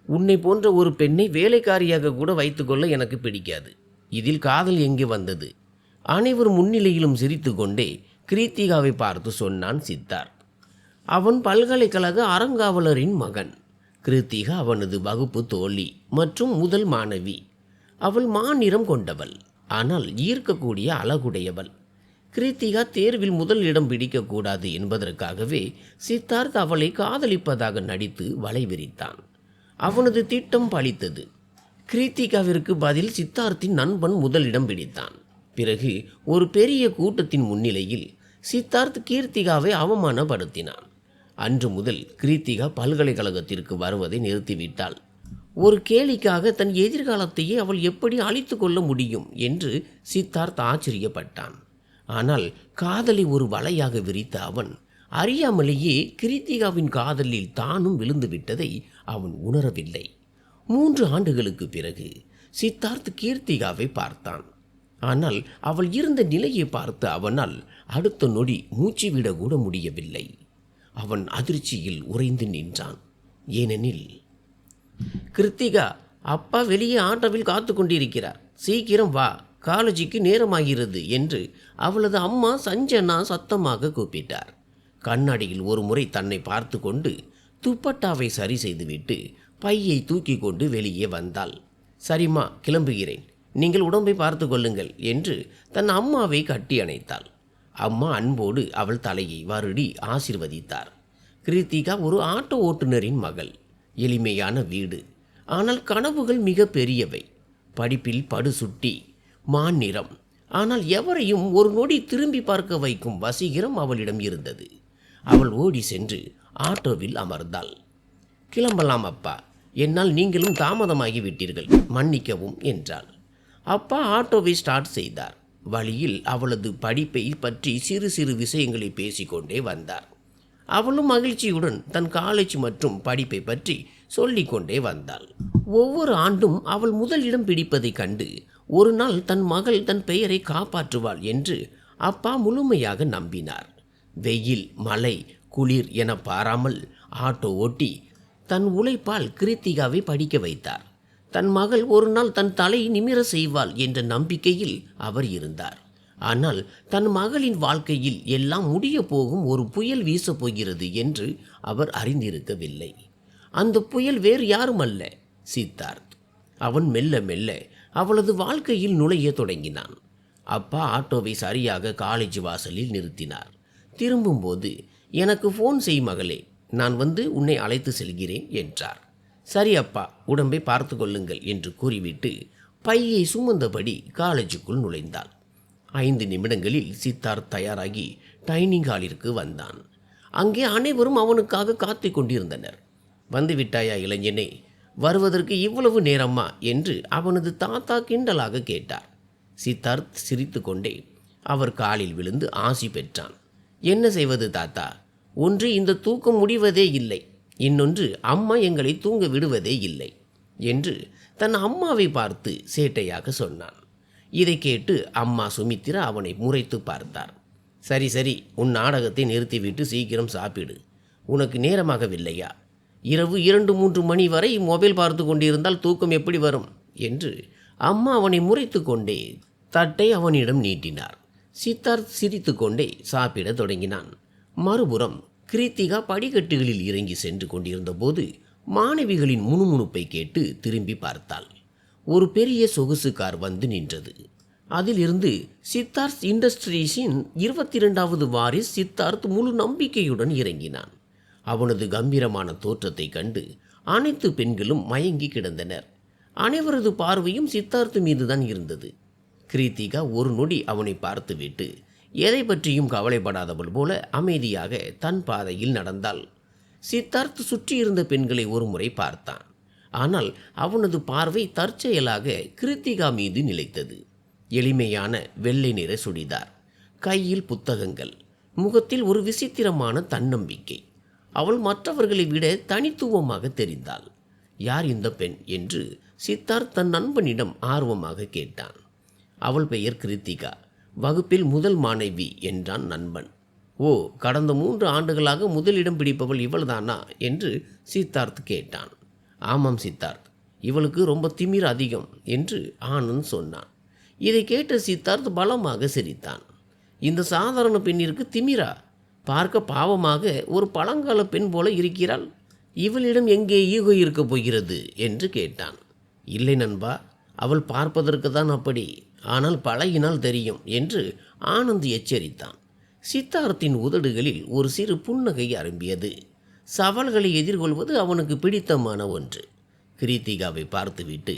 உன்னை போன்ற ஒரு பெண்ணை வேலைக்காரியாக கூட வைத்துக்கொள்ள எனக்கு பிடிக்காது. இதில் காதல் எங்கே வந்தது? அனைவர் முன்னிலையிலும் சிரித்து கொண்டே கிருத்திகாவை பார்த்து சொன்னான் சித்தார்த். அவன் பல்கலைக்கழக அறங்காவலரின் மகன். கிருத்திகா அவனது வகுப்பு தோழி மற்றும் முதல் மாணவி. அவள் மாநிறம் கொண்டவள், ஆனால் ஈர்க்கக்கூடிய அழகுடையவள். கிருத்திகா தேர்வில் முதல் இடம் பிடிக்கக்கூடாது என்பதற்காகவே சித்தார்த் அவளை காதலிப்பதாக நடித்து வலை விரித்தான். அவனது திட்டம் பலித்தது. கிருத்திகாவிற்கு பதில் சித்தார்த்தின் நண்பன் முதலிடம் பிடித்தான். பிறகு ஒரு பெரிய கூட்டத்தின் முன்னிலையில் சித்தார்த் கீர்த்திகாவை அவமானப்படுத்தினான். அன்று முதல் கிருத்திகா பல்கலைக்கழகத்திற்கு வருவதை நிறுத்திவிட்டாள். ஒரு கேலிக்காக தன் எதிர்காலத்தையே அவள் எப்படி அழித்து கொள்ள முடியும் என்று சித்தார்த் ஆச்சரியப்பட்டான். ஆனால் காதலை ஒரு வலையாக விரித்த அவன் அறியாமலேயே கிருத்திகாவின் காதலில் தானும் விழுந்து விட்டதை அவன் உணரவில்லை. 3 ஆண்டுகளுக்கு பிறகு சித்தார்த் கீர்த்திகாவை பார்த்தான். ஆனால் அவள் இருந்த நிலையை பார்த்து அவனால் அடுத்த நொடி மூச்சு விடக்கூட முடியவில்லை. அவன் அதிர்ச்சியில் உறைந்து நின்றான். ஏனெனில், கிருத்திகா, அப்பா வெளியே ஆட்டோவில் காத்து கொண்டிருக்கிறார், சீக்கிரம் வா, காலேஜுக்கு நேரமாகிறது என்று அவளது அம்மா சஞ்சனா சத்தமாக கூப்பிட்டார். கண்ணாடியில் ஒரு முறை தன்னை பார்த்து கொண்டு துப்பட்டாவை சரி செய்துவிட்டு பையை தூக்கி கொண்டு வெளியே வந்தாள். சரிம்மா, கிளம்புகிறேன், நீங்கள் உடம்பை பார்த்து கொள்ளுங்கள் என்று தன் அம்மாவை கட்டி அணைத்தாள். அம்மா அன்போடு அவள் தலையை வருடி ஆசிர்வதித்தார். கிருத்திகா ஒரு ஆட்டோ ஓட்டுநரின் மகள். எளிமையான வீடு, ஆனால் கனவுகள் மிக பெரியவை. படிப்பில் படுசுட்டி, மாநிறம், ஆனால் எவரையும் ஒரு நொடி திரும்பி பார்க்க வைக்கும் வசீகரம் அவளிடம் இருந்தது. அவள் ஓடி சென்று ஆட்டோவில் அமர்ந்தாள். கிளம்பலாம் அப்பா, என்னால் நீங்களும் தாமதமாகி விட்டீர்கள், மன்னிக்கவும் என்றாள். அப்பா ஆட்டோவை ஸ்டார்ட் செய்தார். வழியில் அவளது படிப்பை பற்றி சிறு சிறு விஷயங்களை பேசிக்கொண்டே வந்தார். அவளும் மகிழ்ச்சியுடன் தன் காலேஜ் மற்றும் படிப்பை பற்றி சொல்லிக்கொண்டே வந்தாள். ஒவ்வொரு ஆண்டும் அவள் முதல் இடம் பிடிப்பதைக் கண்டு ஒரு நாள் தன் மகள் தன் பெயரை காப்பாற்றுவாள் என்று அப்பா முழுமையாக நம்பினார். வெயில், மழை, குளிர் என பாராமல் ஆட்டோ ஓட்டி தன் உழைப்பால் கிருத்திகாவை படிக்க வைத்தார். தன் மகள் ஒரு நாள் தன் தலை நிமிர செய்வாள் என்ற நம்பிக்கையில் அவர் இருந்தார். ஆனால் தன் மகளின் வாழ்க்கையில் எல்லாம் முடிய போகும் ஒரு புயல் வீசப் போகிறது என்று அவர் அறிந்திருக்கவில்லை. அந்த புயல் வேறு யாருமல்ல, சித்தார்த். அவன் மெல்ல மெல்ல அவளது வாழ்க்கையில் நுழைய தொடங்கினான். அப்பா ஆட்டோவை சரியாக காலேஜ் வாசலில் நிறுத்தினார். திரும்பும்போது, எனக்கு ஃபோன் செய் மகளே, நான் வந்து உன்னை அழைத்து செல்கிறேன் என்றார். சரி அப்பா, உடம்பை பார்த்து கொள்ளுங்கள் என்று கூறிவிட்டு பையை சுமந்தபடி காலேஜுக்குள் நுழைந்தாள். 5 நிமிடங்களில் சித்தார்த் தயாராகி டைனிங் ஹாலிற்கு வந்தான். அங்கே அனைவரும் அவனுக்காக காத்து கொண்டிருந்தனர். வந்துவிட்டாயா இளைஞனே, வருவதற்கு இவ்வளவு நேரமா என்று அவனது தாத்தா கிண்டலாக கேட்டார். சித்தார்த் சிரித்து கொண்டே அவர் காலில் விழுந்து ஆசி பெற்றான். என்ன செய்வது தாத்தா, ஒன்று இந்த தூக்கம் முடிவதே இல்லை, இன்னொன்று அம்மா எங்களை தூங்க விடுவதே இல்லை என்று தன் அம்மாவை பார்த்து சேட்டையாக சொன்னான். இதை கேட்டு அம்மா சுமித்திரா அவனை முறைத்து பார்த்தார். சரி சரி, உன் நாடகத்தை நிறுத்திவிட்டு சீக்கிரம் சாப்பிடு, உனக்கு நேரமாகவில்லையா? இரவு 2-3 மணி வரை மொபைல் பார்த்து கொண்டிருந்தால் தூக்கம் எப்படி வரும் என்று அம்மா அவனை முறைத்து கொண்டே தட்டை அவனிடம் நீட்டினார். சித்தார்த் சிரித்து கொண்டே சாப்பிட தொடங்கினான். மறுபுறம் கிருத்திகா படிக்கட்டுகளில் இறங்கி சென்று கொண்டிருந்த போது மாணவிகளின் முணுமுணுப்பை கேட்டு திரும்பி பார்த்தாள். ஒரு பெரிய சொகுசு கார் வந்து நின்றது. அதிலிருந்து சித்தார்த் இண்டஸ்ட்ரீஸின் 22வது வாரிஸ் சித்தார்த் முழு நம்பிக்கையுடன் இறங்கினான். அவனது கம்பீரமான தோற்றத்தை கண்டு அனைத்து பெண்களும் மயங்கி கிடந்தனர். அனைவரது பார்வையும் சித்தார்த் மீதுதான் இருந்தது. கிருத்திகா ஒரு நொடி அவனை பார்த்துவிட்டு எதை பற்றியும் கவலைப்படாதவள் போல அமைதியாக தன் பாதையில் நடந்தாள். சித்தார்த் சுற்றியிருந்த பெண்களை ஒரு முறை பார்த்தான். ஆனால் அவனது பார்வை தற்செயலாக கிருத்திகா மீது நிலைத்தது. எளிமையான வெள்ளை நிற சுடிதார், கையில் புத்தகங்கள், முகத்தில் ஒரு விசித்திரமான தன்னம்பிக்கை. அவள் மற்றவர்களை விட தனித்துவமாக தெரிந்தாள். யார் இந்த பெண் என்று சித்தார்த் தன் நண்பனிடம் ஆர்வமாக கேட்டான். அவள் பெயர் கிருத்திகா, வகுப்பில் முதல் மாணவி என்றான் நண்பன். ஓ, கடந்த 3 ஆண்டுகளாக முதலிடம் பிடிப்பவள் இவள்தானா என்று சித்தார்த் கேட்டான். ஆமாம் சித்தார்த், இவளுக்கு ரொம்ப திமிர் அதிகம் என்று ஆனந்த் சொன்னான். இதை கேட்ட சித்தார்த் பலமாக சிரித்தான். இந்த சாதாரண பெண்ணிற்கு திமிரா? பார்க்க பாவமாக ஒரு பழங்கால பெண் போல இருக்கிறாள். இவளிடம் எங்கே ஈகோ இருக்கப் போகிறது என்று கேட்டான். இல்லை நண்பா, அவள் பார்ப்பதற்கு தான் அப்படி, ஆனால் பழகினால் தெரியும் என்று ஆனந்த் எச்சரித்தான். சித்தார்த்தின் உதடுகளில் ஒரு சிறு புன்னகை அரும்பியது. சவால்களை எதிர்கொள்வது அவனுக்கு பிடித்தமான ஒன்று. கிருத்திகாவை பார்த்துவிட்டு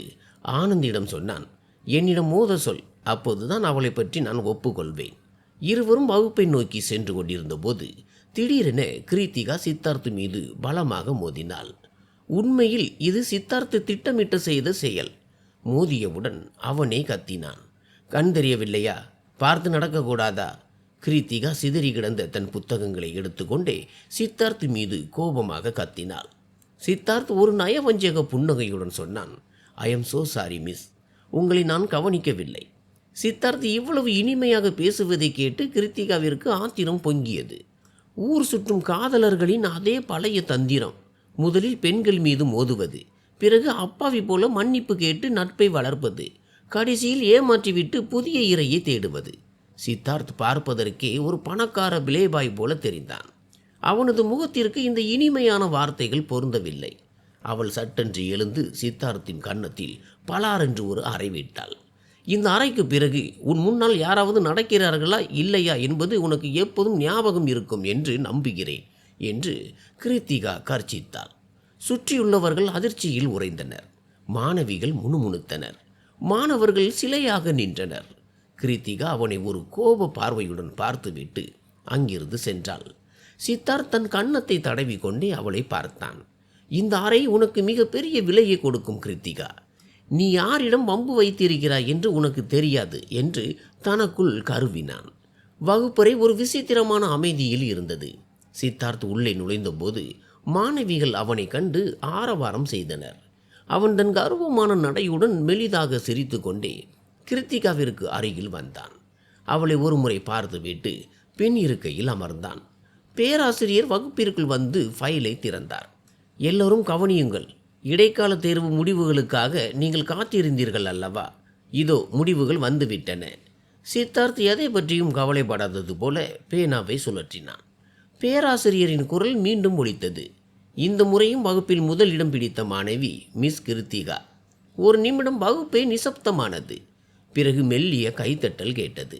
ஆனந்திடம் சொன்னான், என்னிடம் மோத சொல், அப்போதுதான் அவளை பற்றி நான் ஒப்புக்கொள்வேன். இருவரும் வகுப்பை நோக்கி சென்று கொண்டிருந்த போது திடீரென கிருத்திகா சித்தார்த் மீது பலமாக மோதினாள். உண்மையில் இது சித்தார்த் திட்டமிட்டு செய்த செயல். மோதியவுடன் அவனே கத்தினான். கண் தெரியவில்லையா? பார்த்து நடக்கக்கூடாதா? கிருத்திகா சிதறி கிடந்த தன் புத்தகங்களை எடுத்துக்கொண்டே சித்தார்த் மீது கோபமாக கத்தினாள். சித்தார்த் ஒரு நயவஞ்சக புன்னகையுடன் சொன்னான், I am so sorry miss, உங்களை நான் கவனிக்கவில்லை. சித்தார்த் இவ்வளவு இனிமையாக பேசுவதை கேட்டு கிருத்திகாவிற்கு ஆத்திரம் பொங்கியது. ஊர் சுற்றும் காதலர்களின் அதே பழைய தந்திரம். முதலில் பெண்கள் மீது மோதுவது, பிறகு அப்பாவி போல மன்னிப்பு கேட்டு நட்பை வளர்ப்பது, கடைசியில் ஏமாற்றிவிட்டு புதிய இரையை தேடுவது. சித்தார்த் பார்ப்பதற்கே ஒரு பணக்கார பிளேபாய் போல தெரிந்தான். அவனது முகத்திற்கு இந்த இனிமையான வார்த்தைகள் பொருந்தவில்லை. அவள் சட்டென்று எழுந்து சித்தார்த்தின் கன்னத்தில் பலாரென்று ஒரு அறை விட்டாள். இந்த அறைக்கு பிறகு உன் முன்னால் யாராவது நடக்கிறார்களா இல்லையா என்பது உனக்கு எப்போதும் ஞாபகம் இருக்கும் என்று நம்புகிறேன் என்று கிருத்திகா கர்ச்சித்தாள். சுற்றியுள்ளவர்கள் அதிர்ச்சியில் உறைந்தனர். மாணவிகள் முணுமுணுத்தனர். மாணவர்கள் சிலையாக நின்றனர். கிருத்திகா அவனை ஒரு கோப பார்வையுடன் பார்த்துவிட்டு அங்கிருந்து சென்றாள். சித்தார்த் தன் கன்னத்தை தடவி கொண்டே அவளை பார்த்தான். இந்த அறை உனக்கு மிக பெரிய விலையை கொடுக்கும் கிருத்திகா. நீ யாரிடம் வம்பு வைத்திருக்கிறாய் என்று உனக்கு தெரியாது என்று தனக்குள் கருவினான். வகுப்பறை ஒரு விசித்திரமான அமைதியில் இருந்தது. சித்தார்த் உள்ளே நுழைந்தபோது மாணவிகள் அவனை கண்டு ஆரவாரம் செய்தனர். அவன் தன் கர்வமான நடையுடன் மெலிதாக சிரித்து கொண்டே கிருத்திகாவிற்கு அருகில் வந்தான். அவளை ஒருமுறை பார்த்துவிட்டு பின் இருக்கையில் அமர்ந்தான். பேராசிரியர் வகுப்பிற்குள் வந்து ஃபைலை திறந்தார். எல்லோரும் கவனியுங்கள், இடைக்கால தேர்வு முடிவுகளுக்காக நீங்கள் காத்திருந்தீர்கள் அல்லவா? இதோ முடிவுகள் வந்துவிட்டன. சித்தார்த் எதை பற்றியும் கவலைப்படாதது போல பேனாவை சுழற்றினான். பேராசிரியரின் குரல் மீண்டும் ஒலித்தது. இந்த முறையும் வகுப்பில் முதல் இடம் பிடித்த மாணவி மிஸ் கிருத்திகா. ஒரு நிமிடம் வகுப்பே நிசப்தமானது. பிறகு மெல்லிய கைத்தட்டல் கேட்டது.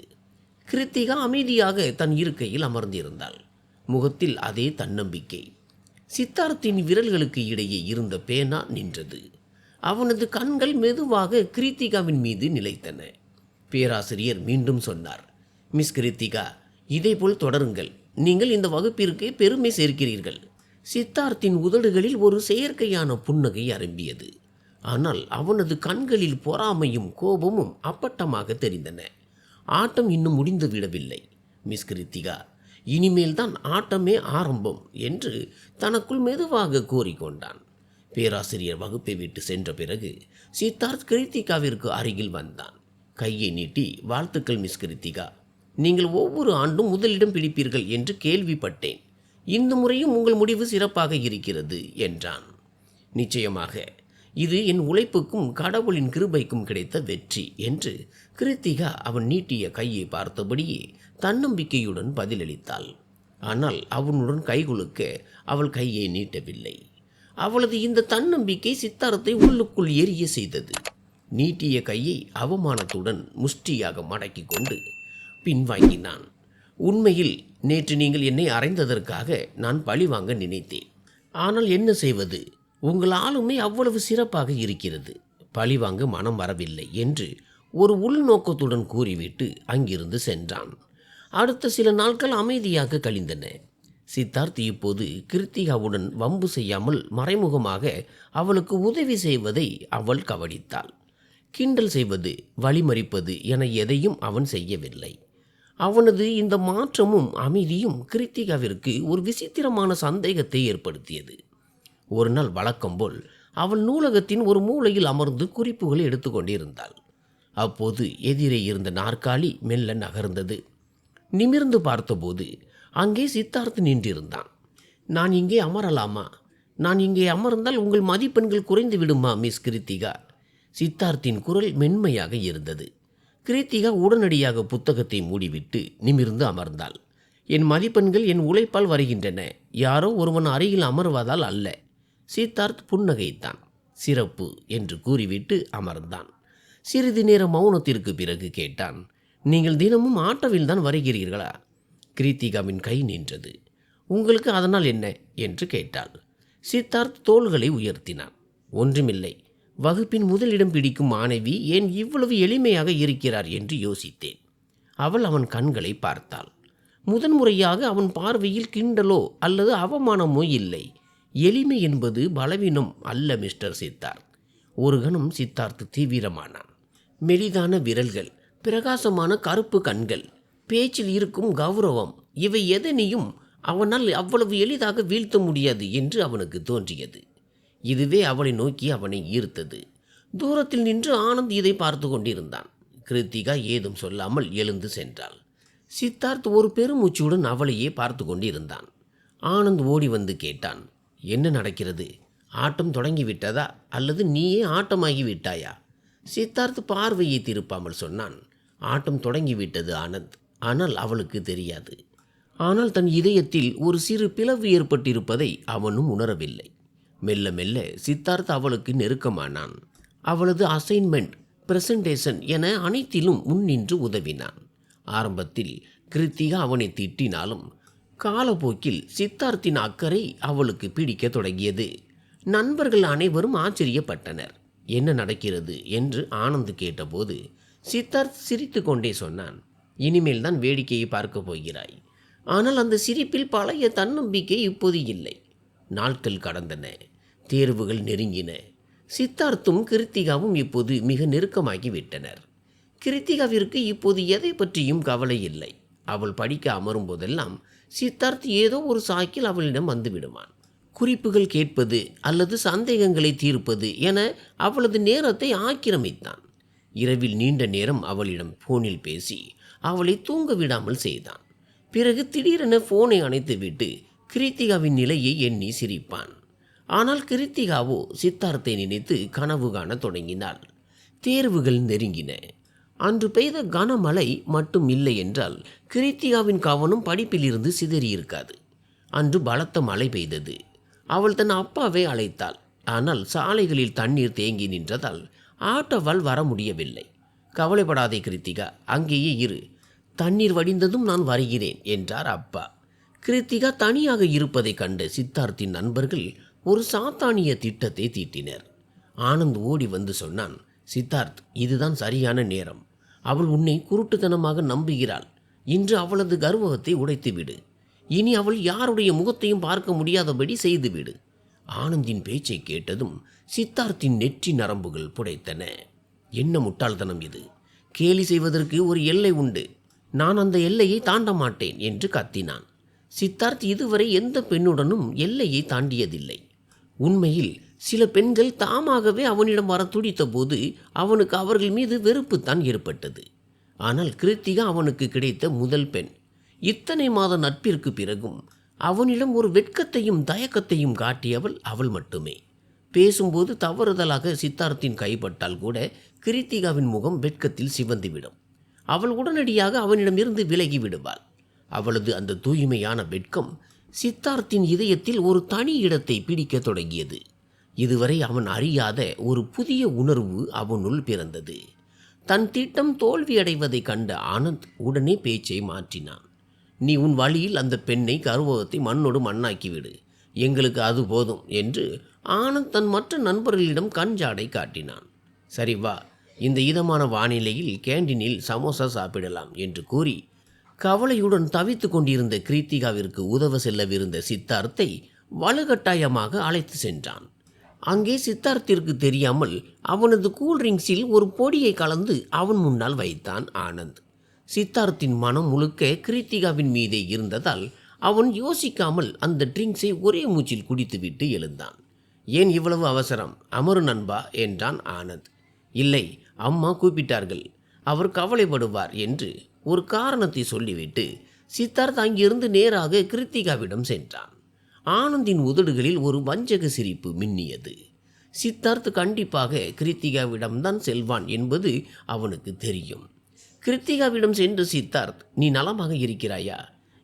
கிருத்திகா அமைதியாக தன் இருக்கையில் அமர்ந்திருந்தாள். முகத்தில் அதே தன்னம்பிக்கை. சித்தார்த்தின் விரல்களுக்கு இடையே இருந்த பேனா நின்றது. அவனது கண்கள் மெதுவாக கிருத்திகாவின் மீது நிலைத்தன. பேராசிரியர் மீண்டும் சொன்னார், மிஸ் கிருத்திகா, இதேபோல் தொடருங்கள். நீங்கள் இந்த வகுப்பிற்கு பெருமை சேர்க்கிறீர்கள். சித்தார்த்தின் உதடுகளில் ஒரு செயற்கையான புன்னகை அரும்பியது. ஆனால் அவனது கண்களில் பொறாமையும் கோபமும் அப்பட்டமாக தெரிந்தன. ஆட்டம் இன்னும் முடிந்து விடவில்லை மிஸ் கிருத்திகா, இனிமேல் தான் ஆட்டமே ஆரம்பம் என்று தனக்குள் மெதுவாக கூறிக்கொண்டான். பேராசிரியர் வகுப்பை விட்டு சென்ற பிறகு சித்தார்த் கிருத்திகாவிற்கு அருகில் வந்தான். கையை நீட்டி, வாழ்த்துக்கள் மிஸ் கிருத்திகா, நீங்கள் ஒவ்வொரு ஆண்டும் முதலிடம் பிடிப்பீர்கள் என்று கேள்விப்பட்டேன். இந்த முறையும் உங்கள் முடிவு சிறப்பாக இருக்கிறது என்றான். நிச்சயமாக இது என் உழைப்புக்கும் கடவுளின் கிருபைக்கும் கிடைத்த வெற்றி என்று கிருத்திகா அவன் நீட்டிய கையை பார்த்தபடியே தன்னம்பிக்கையுடன் பதிலளித்தாள். ஆனால் அவனுடன் கைகுலுக்க அவள் கையை நீட்டவில்லை. அவளது இந்த தன்னம்பிக்கை சித்தார்த்தை உள்ளுக்குள் எரிய செய்தது. நீட்டிய கையை அவமானத்துடன் முஷ்டியாக மடக்கி கொண்டு பின்வாங்கினான். உண்மையில் நேற்று நீங்கள் என்னை அறைந்ததற்காக நான் பழிவாங்க நினைத்தேன். ஆனால் என்ன செய்வது, உங்கள் ஆளுமை அவ்வளவு சிறப்பாக இருக்கிறது, பழிவாங்க மனம் வரவில்லை என்று ஒரு உள்நோக்கத்துடன் கூறிவிட்டு அங்கிருந்து சென்றான். அடுத்த சில நாட்கள் அமைதியாக கழிந்தன. சித்தார்த் இப்போது கிருத்திகாவுடன் வம்பு செய்யாமல் மறைமுகமாக அவளுக்கு உதவி செய்வதை அவள் கவனித்தாள். கிண்டல் செய்வது, வழிமறிப்பது என எதையும் அவன் செய்யவில்லை. அவனது இந்த மாற்றமும் அமைதியும் கிருத்திகாவிற்கு ஒரு விசித்திரமான சந்தேகத்தை ஏற்படுத்தியது. ஒரு நாள் வழக்கம்போல் அவள் நூலகத்தின் ஒரு மூலையில் அமர்ந்து குறிப்புகளை எடுத்துக்கொண்டிருந்தாள். அப்போது எதிரே இருந்த நாற்காலி மெல்ல நகர்ந்தது. நிமிர்ந்து பார்த்தபோது அங்கே சித்தார்த் நின்றிருந்தான். நான் இங்கே அமரலாமா நான் இங்கே அமர்ந்தால் உங்கள் மதிப்பெண்கள் குறைந்து விடுமா மிஸ் கிருத்திகா? சித்தார்த்தின் குரல் மென்மையாக இருந்தது. கிருத்திகா உடனடியாக புத்தகத்தை மூடிவிட்டு நிமிர்ந்து அமர்ந்தாள். என் மதிப்பெண்கள் என் உழைப்பால் வருகின்றன, யாரோ ஒருவன் அருகில் அமர்வதால் அல்ல. சித்தார்த் புன்னகைத்தான். சிறப்பு என்று கூறிவிட்டு அமர்ந்தான். சிறிது நேர மௌனத்திற்கு பிறகு கேட்டான், நீங்கள் தினமும் ஆட்டோவில் தான் வருகிறீர்களா? கிருத்திகாவின் கை நின்றது. உங்களுக்கு அதனால் என்ன என்று கேட்டாள். சித்தார்த் தோள்களை உயர்த்தினான். ஒன்றுமில்லை, வகுப்பின் முதலிடம் பிடிக்கும் மாணவி ஏன் இவ்வளவு எளிமையாக இருக்கிறார் என்று யோசித்தேன். அவள் அவன் கண்களை பார்த்தாள். முதன்முறையாக அவன் பார்வையில் கிண்டலோ அல்லது அவமானமோ இல்லை. எளிமை என்பது பலவீனம் அல்ல மிஸ்டர் சித்தார்த். ஒரு கணம் சித்தார்த் தீவிரமானான். மெலிதான விரல்கள், பிரகாசமான கருப்பு கண்கள், பேச்சில் இருக்கும் கௌரவம், இவை எதனையும் அவனால் அவ்வளவு எளிதாக வீழ்த்த முடியாது என்று அவனுக்கு தோன்றியது. இதுவே அவளை நோக்கி அவனை ஈர்த்தது. தூரத்தில் நின்று ஆனந்த் இதை பார்த்து கொண்டிருந்தான். கிருத்திகா ஏதும் சொல்லாமல் எழுந்து சென்றாள். சித்தார்த் ஒரு பெருமூச்சுடன் அவளையே பார்த்து கொண்டிருந்தான். ஆனந்த் ஓடி வந்து கேட்டான், என்ன நடக்கிறது? ஆட்டம் தொடங்கிவிட்டதா அல்லது நீயே ஆட்டமாகி விட்டாயா? சித்தார்த் பார்வையை திருப்பாமல் சொன்னான், ஆட்டம் தொடங்கிவிட்டது ஆனந்த், ஆனால் அவளுக்கு தெரியாது. ஆனால் தன் இதயத்தில் ஒரு சிறு பிளவு ஏற்பட்டிருப்பதை அவனும் உணரவில்லை. மெல்ல மெல்ல சித்தார்த் அவளுக்கு நெருக்கமானான். அவளது அசைன்மெண்ட், பிரசன்டேஷன் என அனைத்திலும் முன்னின்று உதவினான். ஆரம்பத்தில் கிருத்திகா அவனை திட்டினாலும் காலப்போக்கில் சித்தார்த்தின் அக்கறை அவளுக்கு பிடிக்க தொடங்கியது. நண்பர்கள் அனைவரும் ஆச்சரியப்பட்டனர். என்ன நடக்கிறது என்று ஆனந்த் கேட்டபோது சித்தார்த் சிரித்து கொண்டே சொன்னான், இனிமேல் தான் வேடிக்கையை பார்க்க போகிறாய். ஆனால் அந்த சிரிப்பில் பழைய தன்னம்பிக்கை இப்போது இல்லை. நாட்கள் கடந்தன. தேர்வுகள் நெருங்கின. சித்தார்த்தும் கிருத்திகாவும் இப்போது மிக நெருக்கமாகிவிட்டனர். கிருத்திகாவிற்கு இப்போது எதை பற்றியும் கவலை இல்லை. அவள் படிக்க அமரும் போதெல்லாம் சித்தார்த் ஏதோ ஒரு சாக்கில் அவளிடம் வந்து விடுவான். குறிப்புகள் கேட்பது அல்லது சந்தேகங்களை தீர்ப்பது என அவளது நேரத்தை ஆக்கிரமித்தான். இரவில் நீண்ட நேரம் அவளிடம் போனில் பேசி அவளை தூங்க விடாமல் செய்தான். பிறகு திடீரென போனை அணைத்துவிட்டு கிருத்திகாவின் நிலையை எண்ணி சிரிப்பான். ஆனால் கிருத்திகாவோ சித்தார்த்தை நினைத்து கனவு காண தொடங்கினாள். தேர்வுகள் நெருங்கின. அன்று பெய்த கனமழை மட்டும் இல்லை என்றால் கிருத்திகாவின் கவனம் படிப்பிலிருந்து சிதறியிருக்காது. அன்று பலத்த மழை பெய்தது. அவள் தன் அப்பாவை அழைத்தாள். ஆனால் சாலைகளில் தண்ணீர் தேங்கி நின்றதால் ஆட்டோவால் வர முடியவில்லை. கவலைப்படாதே கிருத்திகா, அங்கேயே இரு, தண்ணீர் வடிந்ததும் நான் வருகிறேன் என்றார் அப்பா. கிருத்திகா தனியாக இருப்பதை கண்ட சித்தார்த்தின் நண்பர்கள் ஒரு சாத்தானிய திட்டத்தை தீட்டினர். ஆனந்த் ஓடி வந்து சொன்னான், சித்தார்த், இதுதான் சரியான நேரம். அவள் உன்னை குருட்டுத்தனமாக நம்புகிறாள். இன்று அவளது கர்வத்தை உடைத்துவிடு. இனி அவள் யாருடைய முகத்தையும் பார்க்க முடியாதபடி செய்துவிடு. ஆனந்தின் பேச்சை கேட்டதும் சித்தார்த்தின் நெற்றி நரம்புகள் புடைத்தன. என்ன முட்டாள்தனம் இது! கேலி செய்வதற்கு ஒரு எல்லை உண்டு. நான் அந்த எல்லையை தாண்ட மாட்டேன் என்று கத்தினான். சித்தார்த் இதுவரை எந்த பெண்ணுடனும் எல்லையை தாண்டியதில்லை. உண்மையில் சில பெண்கள் தாமாகவே அவனிடம் வர துடித்த போது அவனுக்கு அவர்கள் மீது வெறுப்புத்தான் ஏற்பட்டது. ஆனால் கிருத்திகா அவனுக்கு கிடைத்த முதல் பெண். இத்தனை மாத நட்பிற்கு பிறகும் அவனிடம் ஒரு வெட்கத்தையும் தயக்கத்தையும் காட்டியவள் அவள் மட்டுமே. பேசும்போது தவறுதலாக சித்தார்த்தின் கைப்பட்டால் கூட கிருத்திகாவின் முகம் வெட்கத்தில் சிவந்துவிடும். அவள் உடனடியாக அவனிடமிருந்து விலகி விடுவாள். அவளது அந்த தூய்மையான வெட்கம் சித்தார்த்தின் இதயத்தில் ஒரு தனி இடத்தை பிடிக்க தொடங்கியது. இதுவரை அவன் அறியாத ஒரு புதிய உணர்வு அவனுள் பிறந்தது. தன் திட்டம் தோல்வியடைவதை கண்ட ஆனந்த் உடனே பேச்சை மாற்றினான். நீ உன் வழியில் அந்த பெண்ணை கருவகத்தை மண்ணோடு மண்ணாக்கிவிடு, எங்களுக்கு அது போதும் என்று ஆனந்த் தன் மற்ற நண்பர்களிடம் கஞ்சாடை காட்டினான். சரி வா, இந்த இதமான வானிலையில் கேண்டீனில் சமோசா சாப்பிடலாம் என்று கூறி கவலையுடன் தவித்து கொண்டிருந்த கிருத்திகாவிற்கு உதவ செல்லவிருந்த சித்தார்த்தை வலுக்கட்டாயமாக அழைத்து சென்றான். அங்கே சித்தார்த்திற்கு தெரியாமல் அவனது கூல்ட்ரிங்க்ஸில் ஒரு பொடியை கலந்து அவன் முன்னால் வைத்தான் ஆனந்த். சித்தார்த்தின் மனம் முழுக்க கிருத்திகாவின் மீதே இருந்ததால் அவன் யோசிக்காமல் அந்த ட்ரிங்க்ஸை ஒரே மூச்சில் குடித்துவிட்டு எழுந்தான். ஏன் இவ்வளவு அவசரம்? அமரு நண்பா என்றான் ஆனந்த். இல்லை, அம்மா கூப்பிட்டார்கள், அவர் கவலைப்படுவார் என்று ஒரு காரணத்தை சொல்லிவிட்டு சித்தார்த் அங்கிருந்து நேராக கிருத்திகாவிடம் சென்றான். ஆனந்தின் உதடுகளில் ஒரு வஞ்சக சிரிப்பு மின்னியது. சித்தார்த் கண்டிப்பாக கிருத்திகாவிடம்தான் செல்வான் என்பது அவனுக்கு தெரியும். கிருத்திகாவிடம் சென்று சித்தார்த், நீ நலமாக இருக்கிறாயா,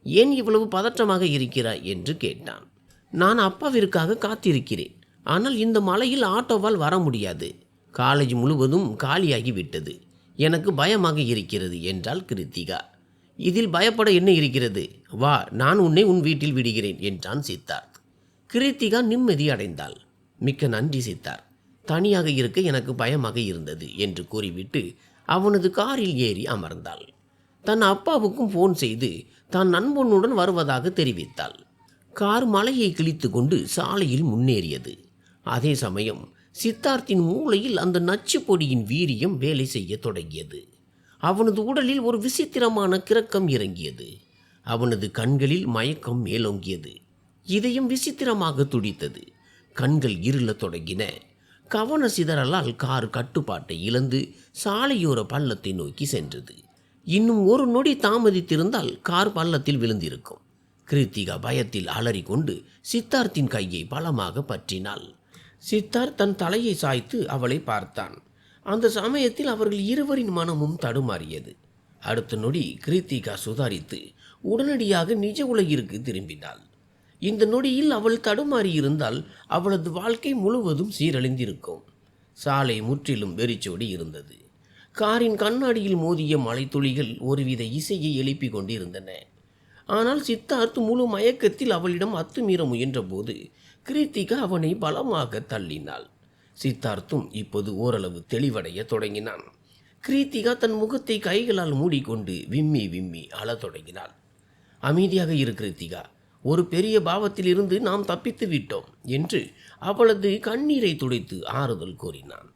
ஏன் இவ்வளவு பதற்றமாக இருக்கிறாய் என்று கேட்டான். நான் அப்பாவிற்காக காத்திருக்கிறேன். ஆனால் இந்த மலையில் ஆட்டோவால் வர முடியாது. காலேஜ் முழுவதும் காலியாகிவிட்டது. எனக்கு பயமாக இருக்கிறது என்றாள் கிருத்திகா. இதில் பயப்பட என்ன இருக்கிறது? வா, நான் உன்னை உன் வீட்டில் விடுகிறேன் என்றான் சித்தார்த். கிருத்திகா நிம்மதி அடைந்தாள். மிக்க நன்றி சித்தார்த், தனியாக இருக்க எனக்கு பயமாக இருந்தது என்று கூறிவிட்டு அவனது காரில் ஏறி அமர்ந்தாள். தன் அப்பாவுக்கும் ஃபோன் செய்து தான் நண்பனுடன் வருவதாக தெரிவித்தாள். கார் மலையை கிழித்து கொண்டு சாலையில் முன்னேறியது. அதே சமயம் சித்தார்த்தின் மூளையில் அந்த நச்சு பொடியின் வீரியம் வேலை செய்ய தொடங்கியது. அவனது உடலில் ஒரு விசித்திரமான கிறக்கம் இறங்கியது. அவனது கண்களில் மயக்கம் மேலோங்கியது. இதயம் விசித்திரமாக துடித்தது. கண்கள் இருளத் தொடங்கின. கவன சிதறலால் கார் கட்டுப்பாட்டை இழந்து சாலையோர பள்ளத்தை நோக்கி சென்றது. இன்னும் ஒரு நொடி தாமதித்திருந்தால் கார் பள்ளத்தில் விழுந்திருக்கும். கிருத்திகா பயத்தில் அலறிக்கொண்டு சித்தார்த்தின் கையை பலமாக பற்றினாள். சித்தார்த் தன் தலையை சாய்த்து அவளை பார்த்தான். அந்த சமயத்தில் அவர்கள் இருவரின் மனமும் தடுமாறியது. அடுத்த நொடி கிருத்திகா சுதாரித்து உடனடியாக நிஜ உலகிற்கு திரும்பினாள். இந்த நொடியில் அவள் தடுமாறியிருந்தால் அவளது வாழ்க்கை முழுவதும் சீரழிந்திருக்கும். சாலை முற்றிலும் வெறிச்சோடி இருந்தது. காரின் கண்ணாடியில் மோதிய மலைத்துளிகள் ஒருவித இசையை எழுப்பி கொண்டிருந்தன. ஆனால் சித்தார்த் முழு மயக்கத்தில் அவளிடம் அத்துமீற முயன்றபோது கிருத்திகா அவனை பலமாக தள்ளினாள். சித்தார்த்தும் இப்போது ஓரளவு தெளிவடைய தொடங்கினான். கிருத்திகா தன் முகத்தை கைகளால் மூடிக்கொண்டு விம்மி விம்மி அழத் தொடங்கினாள். அமைதியாக இரு கிருத்திகா, ஒரு பெரிய பாவத்தில் இருந்து நாம் தப்பித்து விட்டோம் என்று அவளது கண்ணீரை துடைத்து ஆறுதல் கூறினான்.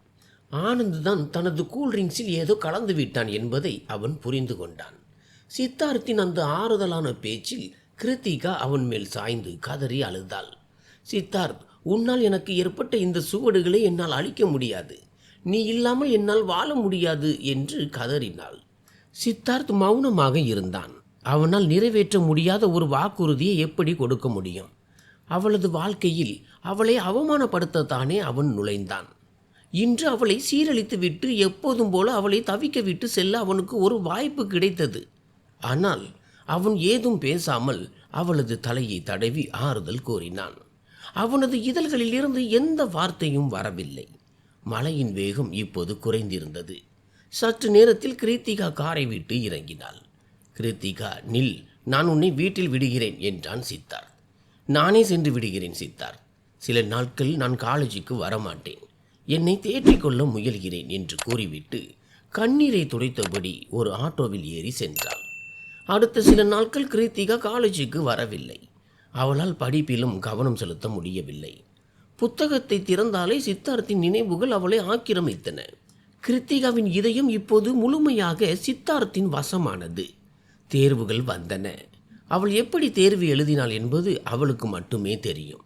ஆனந்த் தான் தனது கூல்ட்ரிங்க்ஸில் ஏதோ கலந்து விட்டான் என்பதை அவன் புரிந்து கொண்டான். சித்தார்த்தின் அந்த ஆறுதலான பேச்சில் கிருத்திகா அவன் மேல் சாய்ந்து கதறி அழுதாள். சித்தார்த், உன்னால் எனக்கு ஏற்பட்ட இந்த சுவடுகளை என்னால் அழிக்க முடியாது. நீ இல்லாமல் என்னால் வாழ முடியாது என்று கதறினாள். சித்தார்த் மௌனமாக இருந்தான். அவனால் நிறைவேற்ற முடியாத ஒரு வாக்குறுதியை எப்படி கொடுக்க முடியும்? அவளது வாழ்க்கையில் அவளை அவமானப்படுத்தத்தானே அவன் நுழைந்தான். இன்று அவளை சீரழித்து விட்டு எப்போதும் போல அவளை தவிக்க விட்டு செல்ல அவனுக்கு ஒரு வாய்ப்பு கிடைத்தது. ஆனால் அவன் ஏதும் பேசாமல் அவளது தலையை தடவி ஆறுதல் கூறினான். அவனது இதழ்களில் இருந்து எந்த வார்த்தையும் வரவில்லை. மழையின் வேகம் இப்போது குறைந்திருந்தது. சற்று நேரத்தில் கிருத்திகா காரை விட்டு இறங்கினாள். கிருத்திகா, நில், நான் உன்னை வீட்டில் விடுகிறேன் என்றான் சித்தார்த். நானே சென்று விடுகிறேன் சித்தார்த். சில நாட்கள் நான் காலேஜுக்கு வரமாட்டேன். என்னை தேற்றிக்கொள்ள முயல்கிறேன் என்று கூறிவிட்டு கண்ணீரை துடைத்தபடி ஒரு ஆட்டோவில் ஏறி சென்றாள். அடுத்த சில நாட்கள் கிருத்திகா காலேஜுக்கு வரவில்லை. அவளால் படிப்பிலும் கவனம் செலுத்த முடியவில்லை. புத்தகத்தை திறந்தாலே சித்தார்த்தின் நினைவுகள் அவளை ஆக்கிரமித்தன. கிருத்திகாவின் இதயம் இப்போது முழுமையாக சித்தார்த்தின் வசமானது. தேர்வுகள் வந்தன. அவள் எப்படி தேர்வு எழுதினாள் என்பது அவளுக்கு மட்டுமே தெரியும்.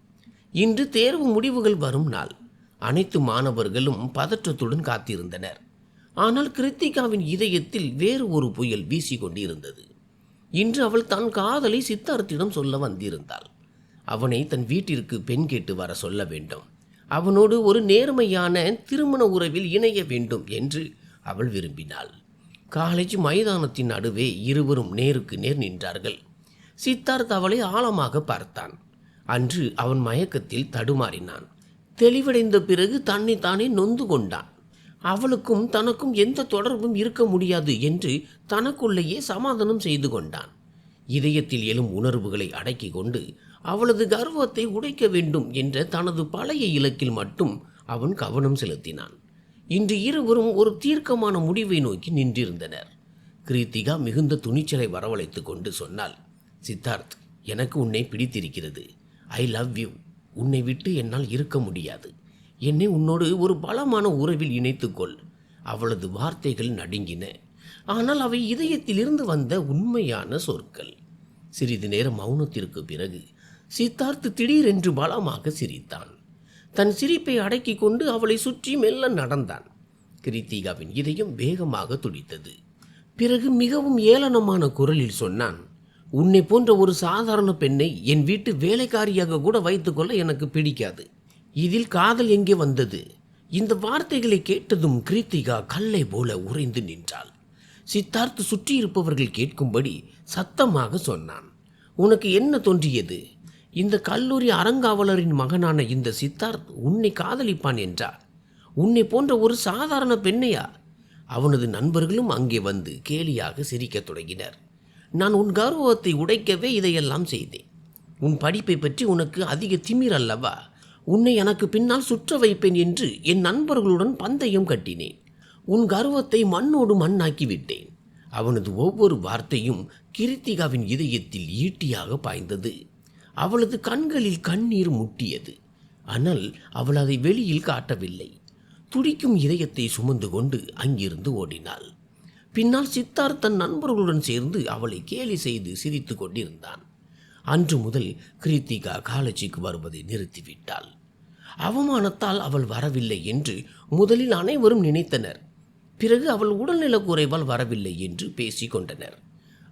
இன்று தேர்வு முடிவுகள் வரும் நாள். அனைத்து மாணவர்களும் பதற்றத்துடன் காத்திருந்தனர். ஆனால் கிருத்திகாவின் இதயத்தில் வேறு ஒரு புயல் வீசிக்கொண்டிருந்தது. இன்று அவள் தன் காதலை சித்தார்த்திடம் சொல்ல வந்திருந்தாள். அவனை தன் வீட்டிற்கு பெண் கேட்டு வர சொல்ல வேண்டும். அவனோடு ஒரு நேர்மையான திருமண உறவில் இணைய வேண்டும் என்று அவள் விரும்பினாள். காலேஜ் மைதானத்தின் நடுவே இருவரும் நேருக்கு நேர் நின்றார்கள். சித்தார்த் அவளை ஆழமாக பார்த்தான். அன்று அவன் மயக்கத்தில் தடுமாறினான். தெளிவடைந்த பிறகு தன்னைத்தானே நொந்து கொண்டான். அவளுக்கும் தனக்கும் எந்த தொடர்பும் இருக்க முடியாது என்று தனக்குள்ளேயே சமாதானம் செய்து கொண்டான். இதயத்தில் எழும் உணர்வுகளை அடக்கி கொண்டு அவளது கர்வத்தை உடைக்க வேண்டும் என்ற தனது பழைய இலக்கில் மட்டும் அவன் கவனம் செலுத்தினான். இன்று இருவரும் ஒரு தீர்க்கமான முடிவை நோக்கி நின்றிருந்தனர். கிருத்திகா மிகுந்த துணிச்சலை வரவழைத்து கொண்டு சொன்னாள், சித்தார்த், எனக்கு உன்னை பிடித்திருக்கிறது. I love you. உன்னை விட்டு என்னால் இருக்க முடியாது. என்னை உன்னோடு ஒரு பலமான உறவில் இணைத்துக்கொள். அவளது வார்த்தைகள் நடுங்கின. ஆனால் அவை இதயத்திலிருந்து வந்த உண்மையான சொற்கள். சிறிது நேரம் மௌனத்திற்கு பிறகு சித்தார்த் திடீரென்று பலமாக சிரித்தான். தன் சிரிப்பை அடக்கி கொண்டு அவளை சுற்றி மெல்ல நடந்தான். கிருத்திகாவின் இதயம் வேகமாக துடித்தது. பிறகு மிகவும் ஏளனமான குரலில் சொன்னான், உன்னை போன்ற ஒரு சாதாரண பெண்ணை என் வீட்டு வேலைக்காரியாக கூட வைத்துக்கொள்ள எனக்கு பிடிக்காது. இதில் காதல் எங்கே வந்தது? இந்த வார்த்தைகளை கேட்டதும் கிருத்திகா கல்லை போல உறைந்து நின்றாள். சித்தார்த் சுற்றியிருப்பவர்கள் கேட்கும்படி சத்தமாக சொன்னான், உனக்கு என்ன தோன்றியது? இந்த கல்லூரி அறங்காவலரின் மகனான இந்த சித்தார்த் உன்னை காதலிப்பான் என்றார். உன்னை போன்ற ஒரு சாதாரண பெண்ணையா? அவனது நண்பர்களும் அங்கே வந்து கேலியாக சிரிக்கத் தொடங்கினர். நான் உன் கௌரவத்தை உடைக்கவே இதையெல்லாம் செய்தேன். உன் படிப்பை பற்றி உனக்கு அதிக திமிர் அல்லவா? உன்னை எனக்கு பின்னால் சுற்ற வைப்பேன் என்று என் நண்பர்களுடன் பந்தயம் கட்டினேன். உன் கர்வத்தை மண்ணோடு மண்ணாக்கி விட்டேன். அவனது ஒவ்வொரு வார்த்தையும் கிருத்திகாவின் இதயத்தில் ஈட்டியாக பாய்ந்தது. அவளது கண்களில் கண்ணீர் முட்டியது. ஆனால் அவள் அதை வெளியில் காட்டவில்லை. துடிக்கும் இதயத்தை சுமந்து கொண்டு அங்கிருந்து ஓடினாள். பின்னால் சித்தார்த் தன் நண்பர்களுடன் சேர்ந்து அவளை கேலி செய்து சிரித்து கொண்டிருந்தான். அன்று முதல் கிருத்திகா காலேஜுக்கு வருவதை நிறுத்திவிட்டாள். அவமானத்தால் அவள் வரவில்லை என்று முதலில் அனைவரும் நினைத்தனர். பிறகு அவள் உடல்நலக் குறைவால் வரவில்லை என்று பேசிக்கொண்டனர்.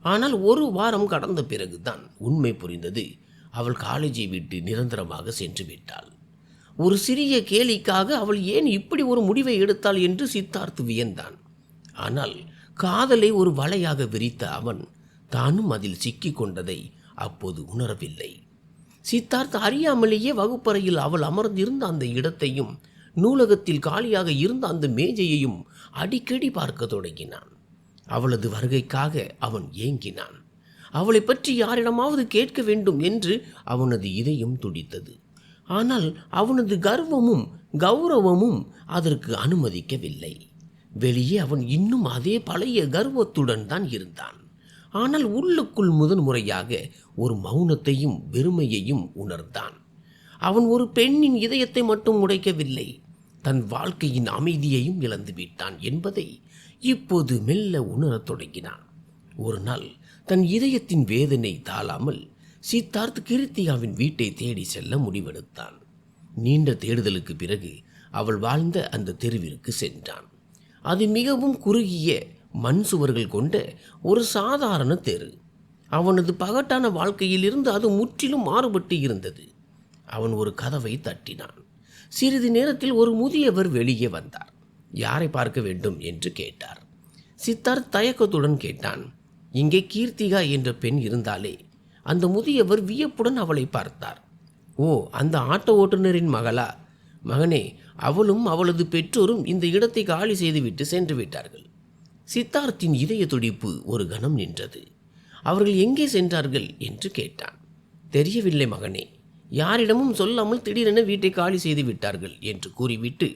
ஆனால் ஒரு வாரம் கடந்த பிறகுதான் உண்மை புரிந்தது. அவள் காலேஜை விட்டு நிரந்தரமாக சென்று விட்டாள். ஒரு சிறிய கேலிக்காக அவள் ஏன் இப்படி ஒரு முடிவை எடுத்தாள் என்று சித்தார்த் வியந்தான். ஆனால் காதலை ஒரு வலையாக விரித்த அவன் தானும் அதில் சிக்கிக் கொண்டதை அப்போது உணரவில்லை. சித்தார்த் அறியாமலேயே வகுப்பறையில் அவள் அமர்ந்திருந்த அந்த இடத்தையும் நூலகத்தில் காலியாக இருந்த அந்த மேஜையையும் அடிக்கடி பார்க்க தொடங்கினான். அவளது வருகைக்காக அவன் ஏங்கினான். அவளை பற்றி யாரிடமாவது கேட்க வேண்டும் என்று அவனது இதயம் துடித்தது. ஆனால் அவனது கர்வமும் கௌரவமும் அதற்கு அனுமதிக்கவில்லை. வெளியே அவன் இன்னும் அதே பழைய கர்வத்துடன் தான் இருந்தான். ஆனால் உள்ளுக்குள் முதன்முறையாக ஒரு மௌனத்தையும் வெறுமையையும் உணர்ந்தான். அவன் ஒரு பெண்ணின் இதயத்தை மட்டும் உடைக்கவில்லை, தன் வாழ்க்கையின் அமைதியையும் இழந்து விட்டான் என்பதை இப்போது மெல்ல உணரத் தொடங்கினான். ஒரு நாள் தன் இதயத்தின் வேதனை தாழாமல் சித்தார்த் கிருத்திகாவின் வீட்டை தேடி செல்ல முடிவெடுத்தான். நீண்ட தேடுதலுக்கு பிறகு அவள் வாழ்ந்த அந்த தெருவிற்கு சென்றான். அது மிகவும் குறுகிய மண் சுவர்கள் கொண்ட ஒரு சாதாரண தெரு. அவனது பகட்டான வாழ்க்கையிலிருந்து அது முற்றிலும் மாறுபட்டு இருந்தது. அவன் ஒரு கதவை தட்டினான். சிறிது நேரத்தில் ஒரு முதியவர் வெளியே வந்தார். யாரை பார்க்க வேண்டும் என்று கேட்டார். சித்தார்த் தயக்கத்துடன் கேட்டான். இங்கே கீர்த்திகா என்ற பெண் இருந்தாலே. அந்த முதியவர் வியப்புடன் அவளை பார்த்தார். ஓ, அந்த ஆட்டோ ஓட்டுநரின் மகளா? மகனே, அவளும் அவளது பெற்றோரும் இந்த இடத்தை காலி செய்துவிட்டு சென்று விட்டார்கள். சித்தார்த்தின் இதய துடிப்பு ஒரு கணம் நின்றது. அவர்கள் எங்கே சென்றார்கள் என்று கேட்டான். தெரியவில்லை மகனே, யாரிடமும் சொல்லாமல் திடீரென வீட்டை காலி செய்து விட்டார்கள் என்று கூறிவிட்டு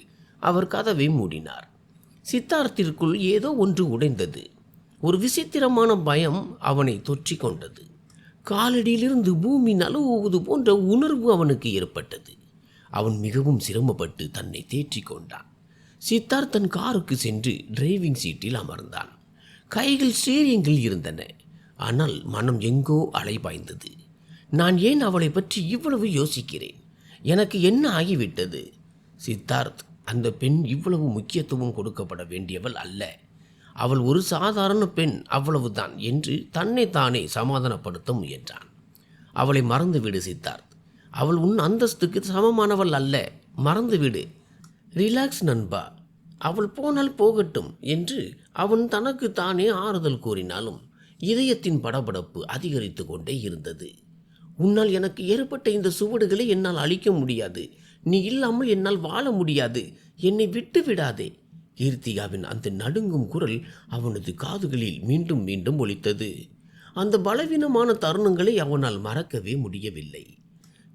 அவர் கதவை மூடினார். சித்தார்த்திற்குள் ஏதோ ஒன்று உடைந்தது. ஒரு விசித்திரமான பயம் அவனை தொற்றிக் கொண்டது. காலடியிலிருந்து பூமி நழுவுவது போன்ற உணர்வு அவனுக்கு ஏற்பட்டது. அவன் மிகவும் சிரமப்பட்டு தன்னை தேற்றிக் கொண்டான். சித்தார்த் தன் காருக்கு சென்று டிரைவிங் சீட்டில் அமர்ந்தான். கைகள் ஸ்டீரிங்கில் இருந்தன. ஆனால் மனம் எங்கோ அலைபாய்ந்தது. நான் ஏன் அவளை பற்றி இவ்வளவு யோசிக்கிறேன்? எனக்கு என்ன ஆகிவிட்டது? சித்தார்த், அந்த பெண் இவ்வளவு முக்கியத்துவம் கொடுக்கப்பட வேண்டியவள் அல்ல. அவள் ஒரு சாதாரண பெண், அவ்வளவுதான் என்று தன்னை தானே சமாதானப்படுத்த முயன்றான். அவளை மறந்துவிடு சித்தார்த். அவள் உன் அந்தஸ்துக்கு சமமானவள் அல்ல. மறந்துவிடு. ரிலாக்ஸ் நண்பா, அவள் போனால் போகட்டும் என்று அவன் தனக்கு தானே ஆறுதல் கூறினாலும் இதயத்தின் படபடப்பு அதிகரித்து கொண்டே இருந்தது. உன்னால் எனக்கு ஏற்பட்ட இந்த சுவடுகளை என்னால் அழிக்க முடியாது. நீ இல்லாமல் என்னால் வாழ முடியாது. என்னை விட்டு விடாதே. கீர்த்திகாவின் அந்த நடுங்கும் குரல் அவனது காதுகளில் மீண்டும் மீண்டும் ஒலித்தது. அந்த பலவீனமான தருணங்களை அவனால் மறக்கவே முடியவில்லை.